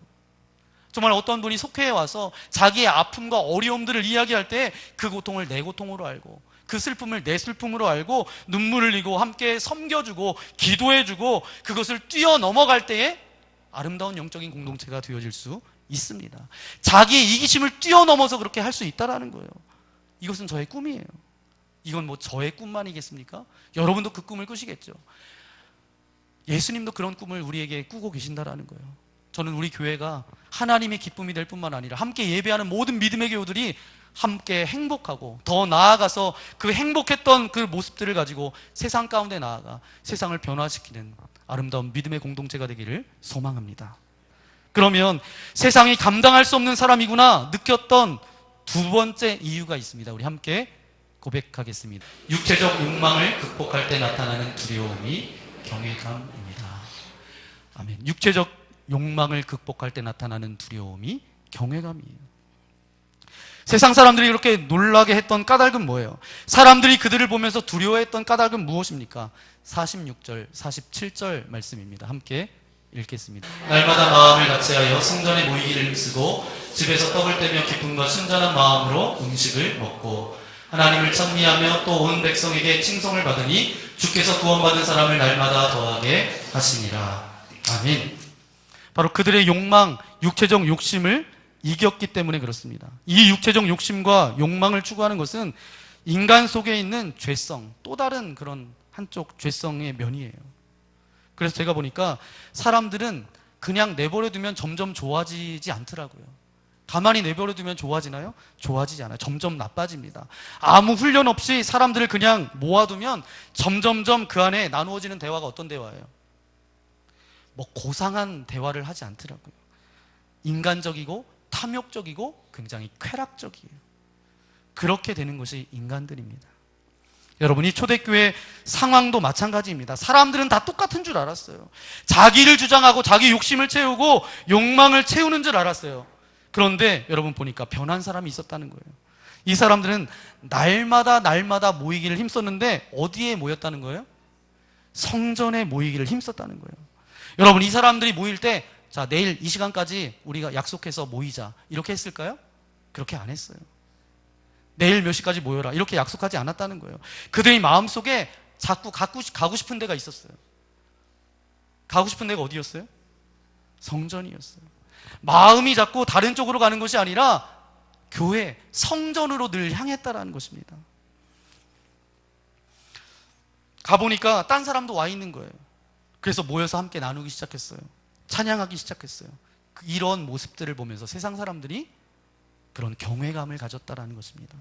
Speaker 3: 정말 어떤 분이 속회에 와서 자기의 아픔과 어려움들을 이야기할 때 그 고통을 내 고통으로 알고 그 슬픔을 내 슬픔으로 알고 눈물을 흘리고 함께 섬겨주고 기도해주고 그것을 뛰어넘어갈 때에 아름다운 영적인 공동체가 되어질 수 있습니다. 자기의 이기심을 뛰어넘어서 그렇게 할 수 있다라는 거예요. 이것은 저의 꿈이에요. 이건 저의 꿈만이겠습니까? 여러분도 그 꿈을 꾸시겠죠. 예수님도 그런 꿈을 우리에게 꾸고 계신다라는 거예요. 저는 우리 교회가 하나님의 기쁨이 될 뿐만 아니라 함께 예배하는 모든 믿음의 교우들이 함께 행복하고 더 나아가서 그 행복했던 그 모습들을 가지고 세상 가운데 나아가 세상을 변화시키는 아름다운 믿음의 공동체가 되기를 소망합니다. 그러면 세상이 감당할 수 없는 사람이구나 느꼈던 두 번째 이유가 있습니다. 우리 함께 고백하겠습니다. 육체적 욕망을 극복할 때 나타나는 두려움이 경외감입니다. 아멘. 육체적 욕망을 극복할 때 나타나는 두려움이 경외감이에요. 세상 사람들이 이렇게 놀라게 했던 까닭은 뭐예요? 사람들이 그들을 보면서 두려워했던 까닭은 무엇입니까? 46절, 47절 말씀입니다. 함께 읽겠습니다. 날마다 마음을 같이하여 성전에 모이기를 힘쓰고 집에서 떡을 떼며 기쁨과 순전한 마음으로 음식을 먹고 하나님을 찬미하며 또 온 백성에게 칭송을 받으니 주께서 구원받은 사람을 날마다 더하게 하시니라. 아멘. 바로 그들의 욕망, 육체적 욕심을 이겼기 때문에 그렇습니다. 이 육체적 욕심과 욕망을 추구하는 것은 인간 속에 있는 죄성, 또 다른 그런 한쪽 죄성의 면이에요. 그래서 제가 보니까 사람들은 그냥 내버려두면 점점 좋아지지 않더라고요. 가만히 내버려두면 좋아지나요? 좋아지지 않아요. 점점 나빠집니다. 아무 훈련 없이 사람들을 그냥 모아두면 점점점 그 안에 나누어지는 대화가 어떤 대화예요? 뭐 고상한 대화를 하지 않더라고요. 인간적이고 탐욕적이고 굉장히 쾌락적이에요. 그렇게 되는 것이 인간들입니다. 여러분, 이 초대교회 상황도 마찬가지입니다. 사람들은 다 똑같은 줄 알았어요. 자기를 주장하고 자기 욕심을 채우고 욕망을 채우는 줄 알았어요. 그런데 여러분 보니까 변한 사람이 있었다는 거예요. 이 사람들은 날마다 모이기를 힘썼는데 어디에 모였다는 거예요? 성전에 모이기를 힘썼다는 거예요. 여러분, 이 사람들이 모일 때 자, 내일 이 시간까지 우리가 약속해서 모이자 이렇게 했을까요? 그렇게 안 했어요. 내일 몇 시까지 모여라 이렇게 약속하지 않았다는 거예요. 그들의 마음속에 자꾸 가고 싶은 데가 있었어요. 가고 싶은 데가 어디였어요? 성전이었어요. 마음이 자꾸 다른 쪽으로 가는 것이 아니라 교회, 성전으로 늘 향했다라는 것입니다. 가보니까 딴 사람도 와 있는 거예요. 그래서 모여서 함께 나누기 시작했어요. 찬양하기 시작했어요. 이런 모습들을 보면서 세상 사람들이 그런 경외감을 가졌다라는 것입니다.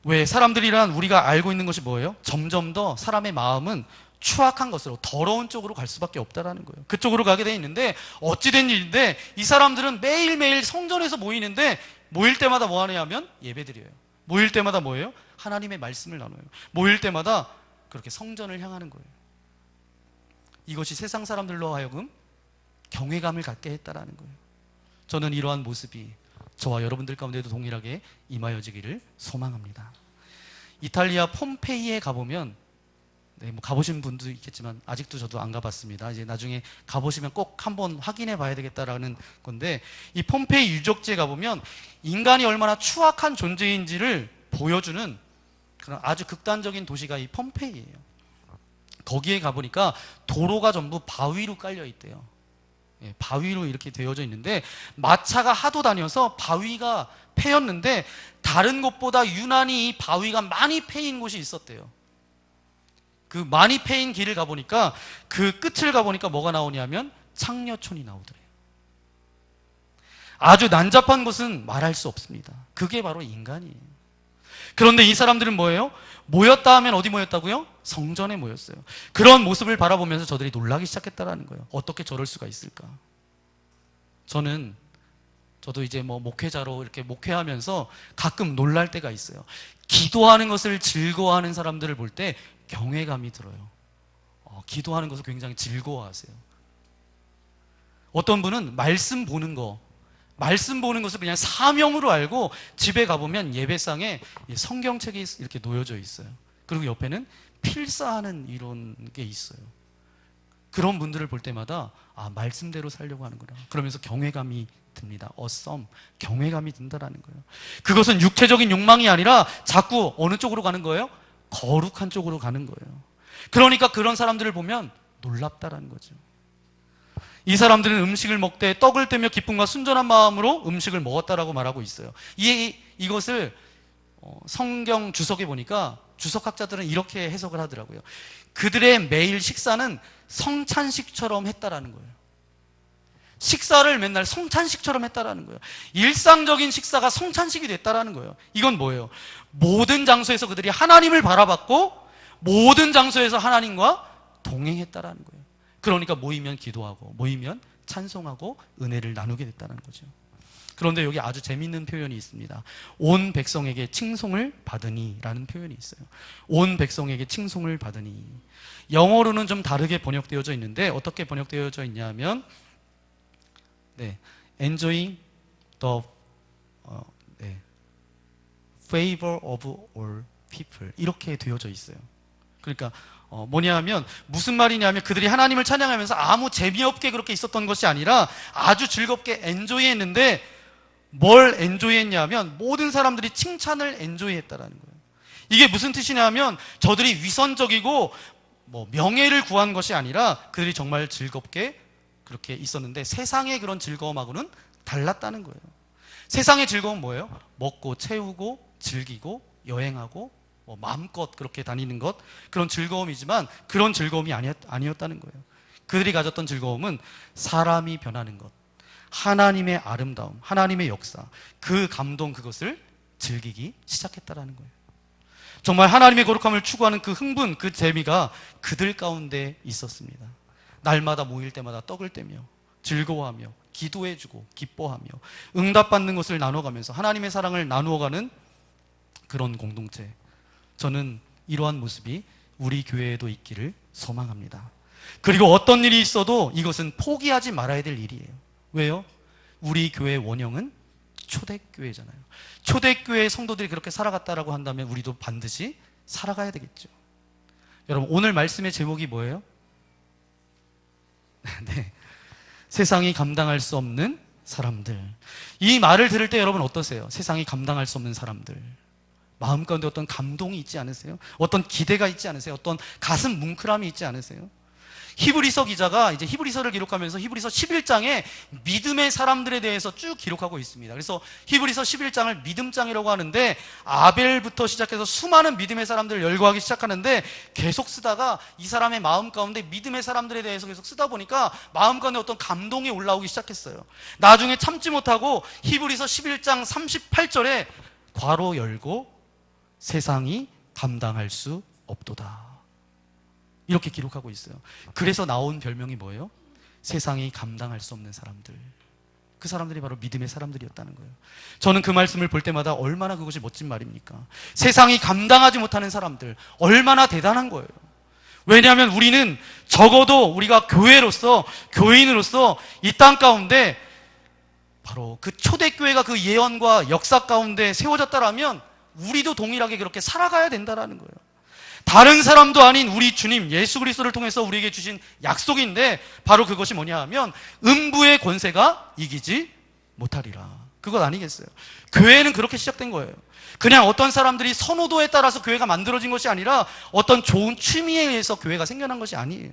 Speaker 3: 왜 사람들이란 우리가 알고 있는 것이 뭐예요? 점점 더 사람의 마음은 추악한 것으로 더러운 쪽으로 갈 수밖에 없다라는 거예요. 그쪽으로 가게 돼 있는데 어찌된 일인데 이 사람들은 매일매일 성전에서 모이는데 모일 때마다 뭐 하냐면 예배드려요. 모일 때마다 뭐예요? 하나님의 말씀을 나눠요. 모일 때마다 그렇게 성전을 향하는 거예요. 이것이 세상 사람들로 하여금 경외감을 갖게 했다라는 거예요. 저는 이러한 모습이 저와 여러분들 가운데도 동일하게 임하여지기를 소망합니다. 이탈리아 폼페이에 가보면 네, 뭐 가보신 분도 있겠지만 아직도 저도 안 가봤습니다. 이제 나중에 가보시면 꼭 한번 확인해 봐야 되겠다라는 건데, 이 폼페이 유적지에 가보면 인간이 얼마나 추악한 존재인지를 보여주는 그런 아주 극단적인 도시가 이 폼페이예요. 거기에 가보니까 도로가 전부 바위로 깔려 있대요. 예, 바위로 이렇게 되어져 있는데 마차가 하도 다녀서 바위가 패였는데 다른 곳보다 유난히 이 바위가 많이 패인 곳이 있었대요. 그 많이 패인 길을 가보니까 그 끝을 가보니까 뭐가 나오냐면 창녀촌이 나오더래요. 아주 난잡한 것은 말할 수 없습니다. 그게 바로 인간이에요. 그런데 이 사람들은 뭐예요? 모였다 하면 어디 모였다고요? 성전에 모였어요. 그런 모습을 바라보면서 저들이 놀라기 시작했다라는 거예요. 어떻게 저럴 수가 있을까? 저도 이제 뭐 목회자로 이렇게 목회하면서 가끔 놀랄 때가 있어요. 기도하는 것을 즐거워하는 사람들을 볼 때 경외감이 들어요. 기도하는 것을 굉장히 즐거워하세요. 어떤 분은 말씀 보는 것을 그냥 사명으로 알고 집에 가보면 예배상에 성경책이 이렇게 놓여져 있어요. 그리고 옆에는 필사하는 이런 게 있어요. 그런 분들을 볼 때마다 말씀대로 살려고 하는구나. 그러면서 경외감이 듭니다. 경외감이 든다라는 거예요. 그것은 육체적인 욕망이 아니라 자꾸 어느 쪽으로 가는 거예요? 거룩한 쪽으로 가는 거예요. 그러니까 그런 사람들을 보면 놀랍다라는 거죠. 이 사람들은 음식을 먹되 떡을 떼며 기쁨과 순전한 마음으로 음식을 먹었다라고 말하고 있어요. 이것을 성경 주석에 보니까 주석학자들은 이렇게 해석을 하더라고요. 그들의 매일 식사는 성찬식처럼 했다라는 거예요. 식사를 맨날 성찬식처럼 했다라는 거예요. 일상적인 식사가 성찬식이 됐다라는 거예요. 이건 뭐예요? 모든 장소에서 그들이 하나님을 바라봤고 모든 장소에서 하나님과 동행했다라는 거예요. 그러니까 모이면 기도하고 모이면 찬송하고 은혜를 나누게 됐다는 거죠. 그런데 여기 아주 재미있는 표현이 있습니다. 온 백성에게 칭송을 받으니 라는 표현이 있어요. 온 백성에게 칭송을 받으니. 영어로는 좀 다르게 번역되어져 있는데 어떻게 번역되어져 있냐면 enjoying the favor of all people 이렇게 되어져 있어요. 그러니까 뭐냐면 무슨 말이냐면 그들이 하나님을 찬양하면서 아무 재미없게 그렇게 있었던 것이 아니라 아주 즐겁게 엔조이했는데 뭘 엔조이했냐면 모든 사람들이 칭찬을 엔조이했다라는 거예요. 이게 무슨 뜻이냐면 저들이 위선적이고 명예를 구한 것이 아니라 그들이 정말 즐겁게 그렇게 있었는데 세상의 그런 즐거움하고는 달랐다는 거예요. 세상의 즐거움은 뭐예요? 먹고 채우고 즐기고 여행하고 마음껏 그렇게 다니는 것, 그런 즐거움이지만 그런 즐거움이 아니었다는 거예요. 그들이 가졌던 즐거움은 사람이 변하는 것, 하나님의 아름다움, 하나님의 역사, 그 감동, 그것을 즐기기 시작했다라는 거예요. 정말 하나님의 거룩함을 추구하는 그 흥분, 그 재미가 그들 가운데 있었습니다. 날마다 모일 때마다 떡을 떼며 즐거워하며 기도해주고 기뻐하며 응답받는 것을 나눠가면서 하나님의 사랑을 나누어가는 그런 공동체. 저는 이러한 모습이 우리 교회에도 있기를 소망합니다. 그리고 어떤 일이 있어도 이것은 포기하지 말아야 될 일이에요. 왜요? 우리 교회의 원형은 초대교회잖아요. 초대교회의 성도들이 그렇게 살아갔다라고 한다면 우리도 반드시 살아가야 되겠죠. 여러분, 오늘 말씀의 제목이 뭐예요? 네, 세상이 감당할 수 없는 사람들. 이 말을 들을 때 여러분 어떠세요? 세상이 감당할 수 없는 사람들. 마음 가운데 어떤 감동이 있지 않으세요? 어떤 기대가 있지 않으세요? 어떤 가슴 뭉클함이 있지 않으세요? 히브리서 기자가 이제 히브리서를 기록하면서 히브리서 11장에 믿음의 사람들에 대해서 쭉 기록하고 있습니다. 그래서 히브리서 11장을 믿음장이라고 하는데 아벨부터 시작해서 수많은 믿음의 사람들을 열거하기 시작하는데 계속 쓰다가 이 사람의 마음 가운데 믿음의 사람들에 대해서 계속 쓰다 보니까 마음 가운데 어떤 감동이 올라오기 시작했어요. 나중에 참지 못하고 히브리서 11장 38절에 괄호 열고 세상이 감당할 수 없도다. 이렇게 기록하고 있어요. 그래서 나온 별명이 뭐예요? 세상이 감당할 수 없는 사람들. 그 사람들이 바로 믿음의 사람들이었다는 거예요. 저는 그 말씀을 볼 때마다 얼마나 그것이 멋진 말입니까? 세상이 감당하지 못하는 사람들, 얼마나 대단한 거예요. 왜냐하면 우리는 적어도 우리가 교회로서, 교인으로서 이 땅 가운데 바로 그 초대교회가 그 예언과 역사 가운데 세워졌다라면 우리도 동일하게 그렇게 살아가야 된다라는 거예요. 다른 사람도 아닌 우리 주님 예수 그리스도를 통해서 우리에게 주신 약속인데 바로 그것이 뭐냐 하면 음부의 권세가 이기지 못하리라. 그것 아니겠어요? 교회는 그렇게 시작된 거예요. 그냥 어떤 사람들이 선호도에 따라서 교회가 만들어진 것이 아니라 어떤 좋은 취미에 의해서 교회가 생겨난 것이 아니에요.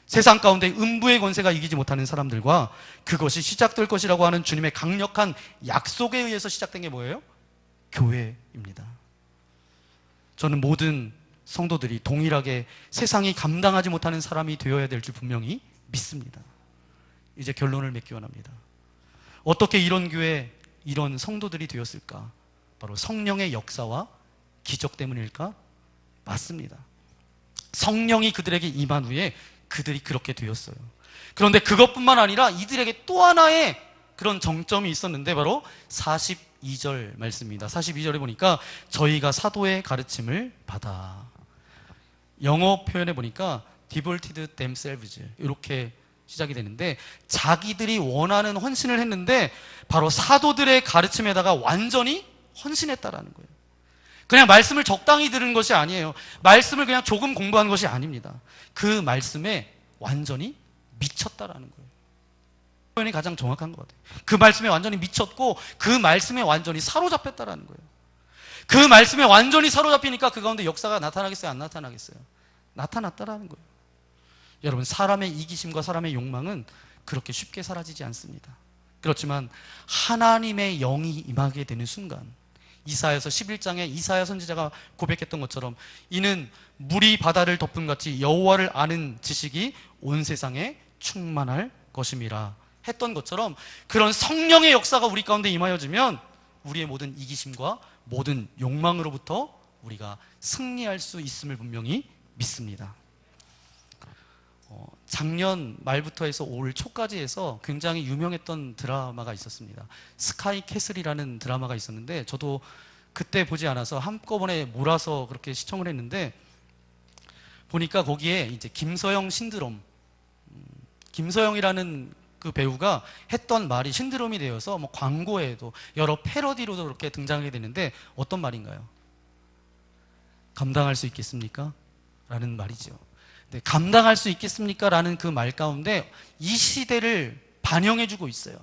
Speaker 3: 세상 가운데 음부의 권세가 이기지 못하는 사람들과 그것이 시작될 것이라고 하는 주님의 강력한 약속에 의해서 시작된 게 뭐예요? 교회입니다. 저는 모든 성도들이 동일하게 세상이 감당하지 못하는 사람이 되어야 될 줄 분명히 믿습니다. 이제 결론을 맺기 원합니다. 어떻게 이런 교회, 이런 성도들이 되었을까? 바로 성령의 역사와 기적 때문일까? 맞습니다. 성령이 그들에게 임한 후에 그들이 그렇게 되었어요. 그런데 그것뿐만 아니라 이들에게 또 하나의 그런 정점이 있었는데 바로 42절 말씀입니다. 42절에 보니까 저희가 사도의 가르침을 받아. 영어 표현에 보니까 devoted themselves 이렇게 시작이 되는데 자기들이 원하는 헌신을 했는데 바로 사도들의 가르침에다가 완전히 헌신했다라는 거예요. 그냥 말씀을 적당히 들은 것이 아니에요. 말씀을 그냥 조금 공부한 것이 아닙니다. 그 말씀에 완전히 미쳤다라는 거예요. 표현이 가장 정확한 것 같아요. 그 말씀에 완전히 미쳤고 그 말씀에 완전히 사로잡혔다라는 거예요. 그 말씀에 완전히 사로잡히니까 그 가운데 역사가 나타나겠어요? 안 나타나겠어요? 나타났다라는 거예요. 여러분, 사람의 이기심과 사람의 욕망은 그렇게 쉽게 사라지지 않습니다. 그렇지만 하나님의 영이 임하게 되는 순간 이사야서 11장에 이사야 선지자가 고백했던 것처럼 이는 물이 바다를 덮은 같이 여호와를 아는 지식이 온 세상에 충만할 것임이라 했던 것처럼 그런 성령의 역사가 우리 가운데 임하여지면 우리의 모든 이기심과 모든 욕망으로부터 우리가 승리할 수 있음을 분명히 믿습니다. 작년 말부터 해서 올 초까지 해서 굉장히 유명했던 드라마가 있었습니다. 스카이 캐슬이라는 드라마가 있었는데 저도 그때 보지 않아서 한꺼번에 몰아서 그렇게 시청을 했는데 보니까 거기에 이제 김서영 신드롬, 김서영이라는 그 배우가 했던 말이 신드롬이 되어서 뭐 광고에도 여러 패러디로도 그렇게 등장하게 되는데 어떤 말인가요? 감당할 수 있겠습니까? 라는 말이죠. 네, 감당할 수 있겠습니까? 라는 그 말 가운데 이 시대를 반영해주고 있어요.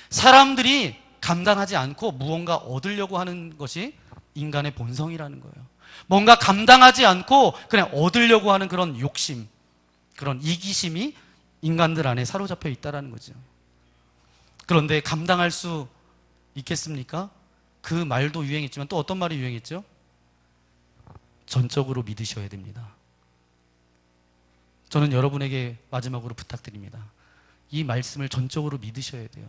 Speaker 3: 사람들이 감당하지 않고 무언가 얻으려고 하는 것이 인간의 본성이라는 거예요. 뭔가 감당하지 않고 그냥 얻으려고 하는 그런 욕심, 그런 이기심이 인간들 안에 사로잡혀 있다는 거죠. 그런데 감당할 수 있겠습니까? 그 말도 유행했지만 또 어떤 말이 유행했죠? 전적으로 믿으셔야 됩니다. 저는 여러분에게 마지막으로 부탁드립니다. 이 말씀을 전적으로 믿으셔야 돼요.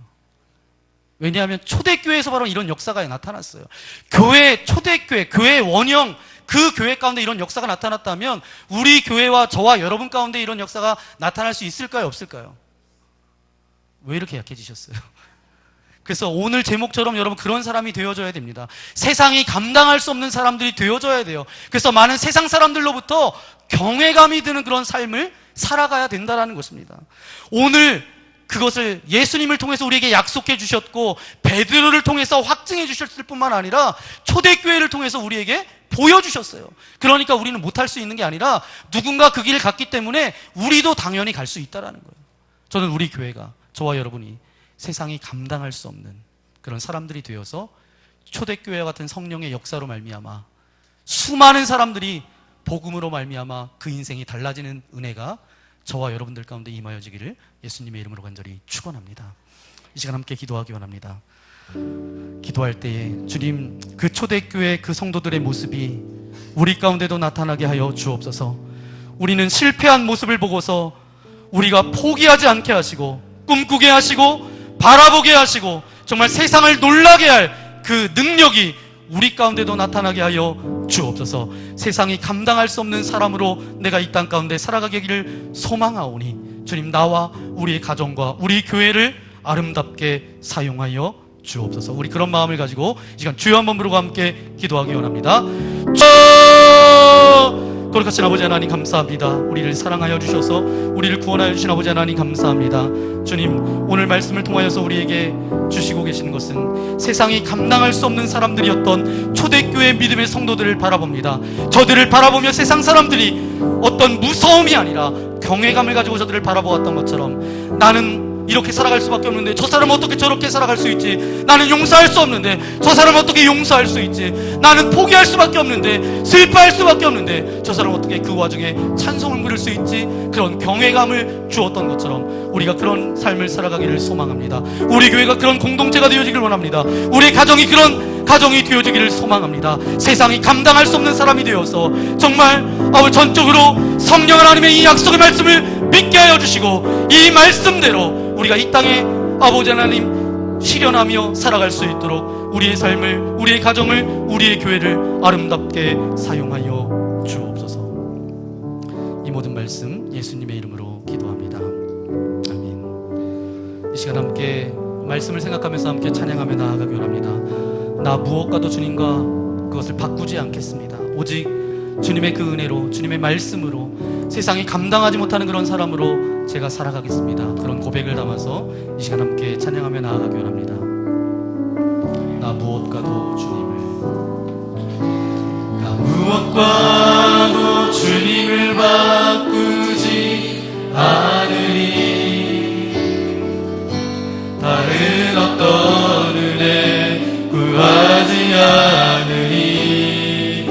Speaker 3: 왜냐하면 초대교회에서 바로 이런 역사가 나타났어요. 교회, 초대교회, 교회 원형, 그 교회 가운데 이런 역사가 나타났다면 우리 교회와 저와 여러분 가운데 이런 역사가 나타날 수 있을까요? 없을까요? 왜 이렇게 약해지셨어요? 그래서 오늘 제목처럼 여러분 그런 사람이 되어줘야 됩니다. 세상이 감당할 수 없는 사람들이 되어줘야 돼요. 그래서 많은 세상 사람들로부터 경외감이 드는 그런 삶을 살아가야 된다는 것입니다. 오늘 그것을 예수님을 통해서 우리에게 약속해 주셨고 베드로를 통해서 확증해 주셨을 뿐만 아니라 초대교회를 통해서 우리에게 보여주셨어요. 그러니까 우리는 못할 수 있는 게 아니라 누군가 그 길을 갔기 때문에 우리도 당연히 갈 수 있다는 거예요. 저는 우리 교회가, 저와 여러분이 세상이 감당할 수 없는 그런 사람들이 되어서 초대교회와 같은 성령의 역사로 말미암아 수많은 사람들이 복음으로 말미암아 그 인생이 달라지는 은혜가 저와 여러분들 가운데 임하여지기를 예수님의 이름으로 간절히 축원합니다. 이 시간 함께 기도하기 원합니다. 기도할 때에 주님, 그 초대교회 그 성도들의 모습이 우리 가운데도 나타나게 하여 주옵소서. 우리는 실패한 모습을 보고서 우리가 포기하지 않게 하시고 꿈꾸게 하시고 바라보게 하시고 정말 세상을 놀라게 할 그 능력이 우리 가운데도 나타나게 하여 주옵소서. 세상이 감당할 수 없는 사람으로 내가 이 땅 가운데 살아가기를 소망하오니 주님, 나와 우리의 가정과 우리 교회를 아름답게 사용하여 주옵소서. 우리 그런 마음을 가지고 이 시간 주여 한번 부르고 함께 기도하기 원합니다. 거룩하신 아버지 하나님 감사합니다. 우리를 사랑하여 주셔서 우리를 구원하여 주신 아버지 하나님 감사합니다. 주님, 오늘 말씀을 통하여서 우리에게 주시고 계시는 것은 세상이 감당할 수 없는 사람들이었던 초대교회 믿음의 성도들을 바라봅니다. 저들을 바라보며 세상 사람들이 어떤 무서움이 아니라 경외감을 가지고 저들을 바라보았던 것처럼 나는 이렇게 살아갈 수밖에 없는데 저 사람은 어떻게 저렇게 살아갈 수 있지? 나는 용서할 수 없는데 저 사람은 어떻게 용서할 수 있지? 나는 포기할 수밖에 없는데, 슬퍼할 수밖에 없는데 저 사람은 어떻게 그 와중에 찬송을 부를 수 있지? 그런 경외감을 주었던 것처럼 우리가 그런 삶을 살아가기를 소망합니다. 우리 교회가 그런 공동체가 되어지길 원합니다. 우리 가정이 그런 가정이 되어지기를 소망합니다. 세상이 감당할 수 없는 사람이 되어서 정말 전적으로 성령 하나님의 이 약속의 말씀을 믿게 하여 주시고 이 말씀대로 우리가 이 땅에 아버지 하나님 실현하며 살아갈 수 있도록 우리의 삶을, 우리의 가정을, 우리의 교회를 아름답게 사용하여 주옵소서. 이 모든 말씀 예수님의 이름으로 기도합니다. 아멘. 이 시간 함께 말씀을 생각하면서 함께 찬양하며 나아가기 원합니다. 나 무엇과도 주님과 그것을 바꾸지 않겠습니다. 오직 주님의 그 은혜로, 주님의 말씀으로 세상이 감당하지 못하는 그런 사람으로 제가 살아가겠습니다. 그런 고백을 담아서 이 시간 함께 찬양하며 나아가기 원합니다. 나 무엇과도 주님을 바꾸지 않으리. 다른 어떤 은혜 구하지 않으리.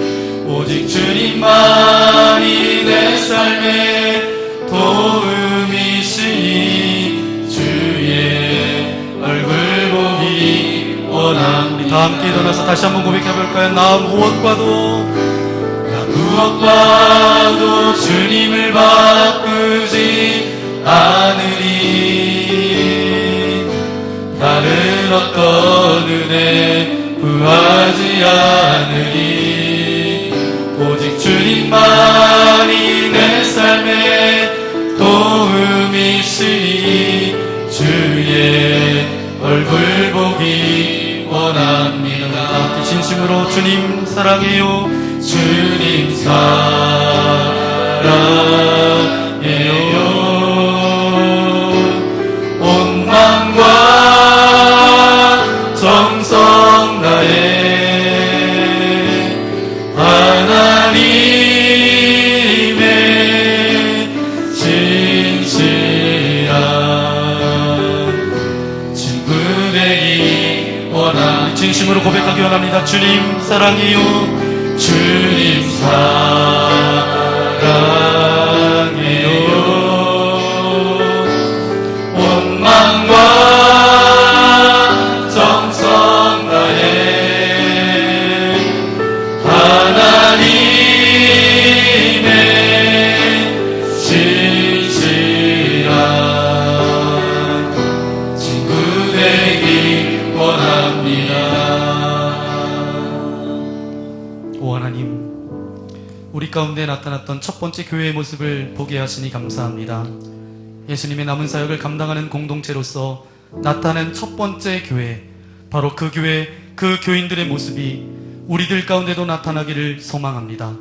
Speaker 3: 오직 주님만이 내 삶의 도움이시니 주의 얼굴 보기 원합니다. 다 함께 일어나서 다시 한번 고백해볼까요? 나 무엇과도 주님을 바꾸지 않으리. 다른 어떤 은혜 구하지 않으리. 오직 주님만이 내 삶의 도움이시니 주의 얼굴 보기 원합니다. 진심으로 주님 사랑해요. 주님 사랑해요. 온 마음과 정성 다해 하나님의 진실한 친구 되기 원합니다. 진심으로 고백하기 원합니다. 주님 사랑해요. 주님 사랑해요. 온 마음과 정성 다해 하나님의 진실한 하나님, 우리 가운데 나타났던 첫 번째 교회의 모습을 보게 하시니 감사합니다. 예수님의 남은 사역을 감당하는 공동체로서 나타낸 첫 번째 교회, 바로 그 교회, 그 교인들의 모습이 우리들 가운데도 나타나기를 소망합니다.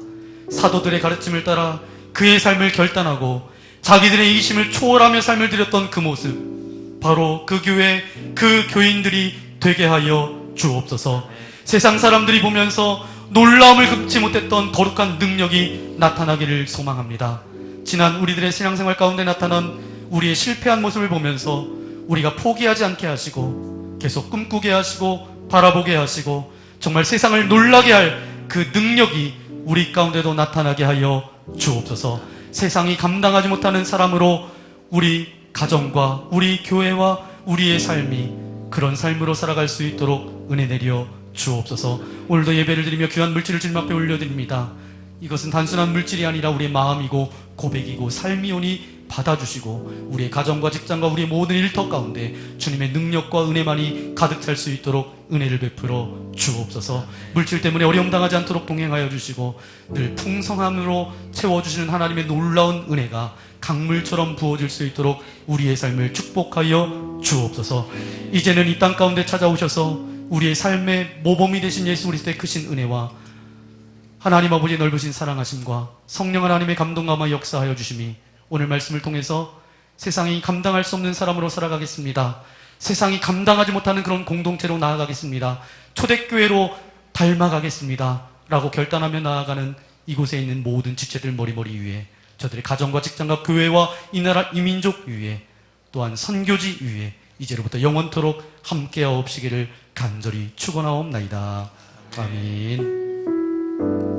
Speaker 3: 사도들의 가르침을 따라 그의 삶을 결단하고 자기들의 이기심을 초월하며 삶을 드렸던 그 모습, 바로 그 교회, 그 교인들이 되게 하여 주옵소서. 세상 사람들이 보면서 놀라움을 금치 못했던 거룩한 능력이 나타나기를 소망합니다. 지난 우리들의 신앙생활 가운데 나타난 우리의 실패한 모습을 보면서 우리가 포기하지 않게 하시고 계속 꿈꾸게 하시고 바라보게 하시고 정말 세상을 놀라게 할 그 능력이 우리 가운데도 나타나게 하여 주옵소서. 세상이 감당하지 못하는 사람으로 우리 가정과 우리 교회와 우리의 삶이 그런 삶으로 살아갈 수 있도록 은혜 내려 주옵소서. 오늘도 예배를 드리며 귀한 물질을 주님 앞에 올려드립니다. 이것은 단순한 물질이 아니라 우리의 마음이고 고백이고 삶이오니 받아주시고 우리의 가정과 직장과 우리의 모든 일터 가운데 주님의 능력과 은혜만이 가득 찰 수 있도록 은혜를 베풀어 주옵소서. 물질 때문에 어려움 당하지 않도록 동행하여 주시고 늘 풍성함으로 채워주시는 하나님의 놀라운 은혜가 강물처럼 부어질 수 있도록 우리의 삶을 축복하여 주옵소서. 이제는 이 땅 가운데 찾아오셔서 우리의 삶의 모범이 되신 예수 그리스도의 크신 은혜와 하나님 아버지의 넓으신 사랑하심과 성령 하나님의 감동감화 역사하여 주심이 오늘 말씀을 통해서 세상이 감당할 수 없는 사람으로 살아가겠습니다. 세상이 감당하지 못하는 그런 공동체로 나아가겠습니다. 초대교회로 닮아가겠습니다. 라고 결단하며 나아가는 이곳에 있는 모든 지체들 머리머리 위에, 저들의 가정과 직장과 교회와 이 나라 이 민족 위에, 또한 선교지 위에 이제로부터 영원토록 함께하옵시기를 간절히 축원하옵나이다. 아멘.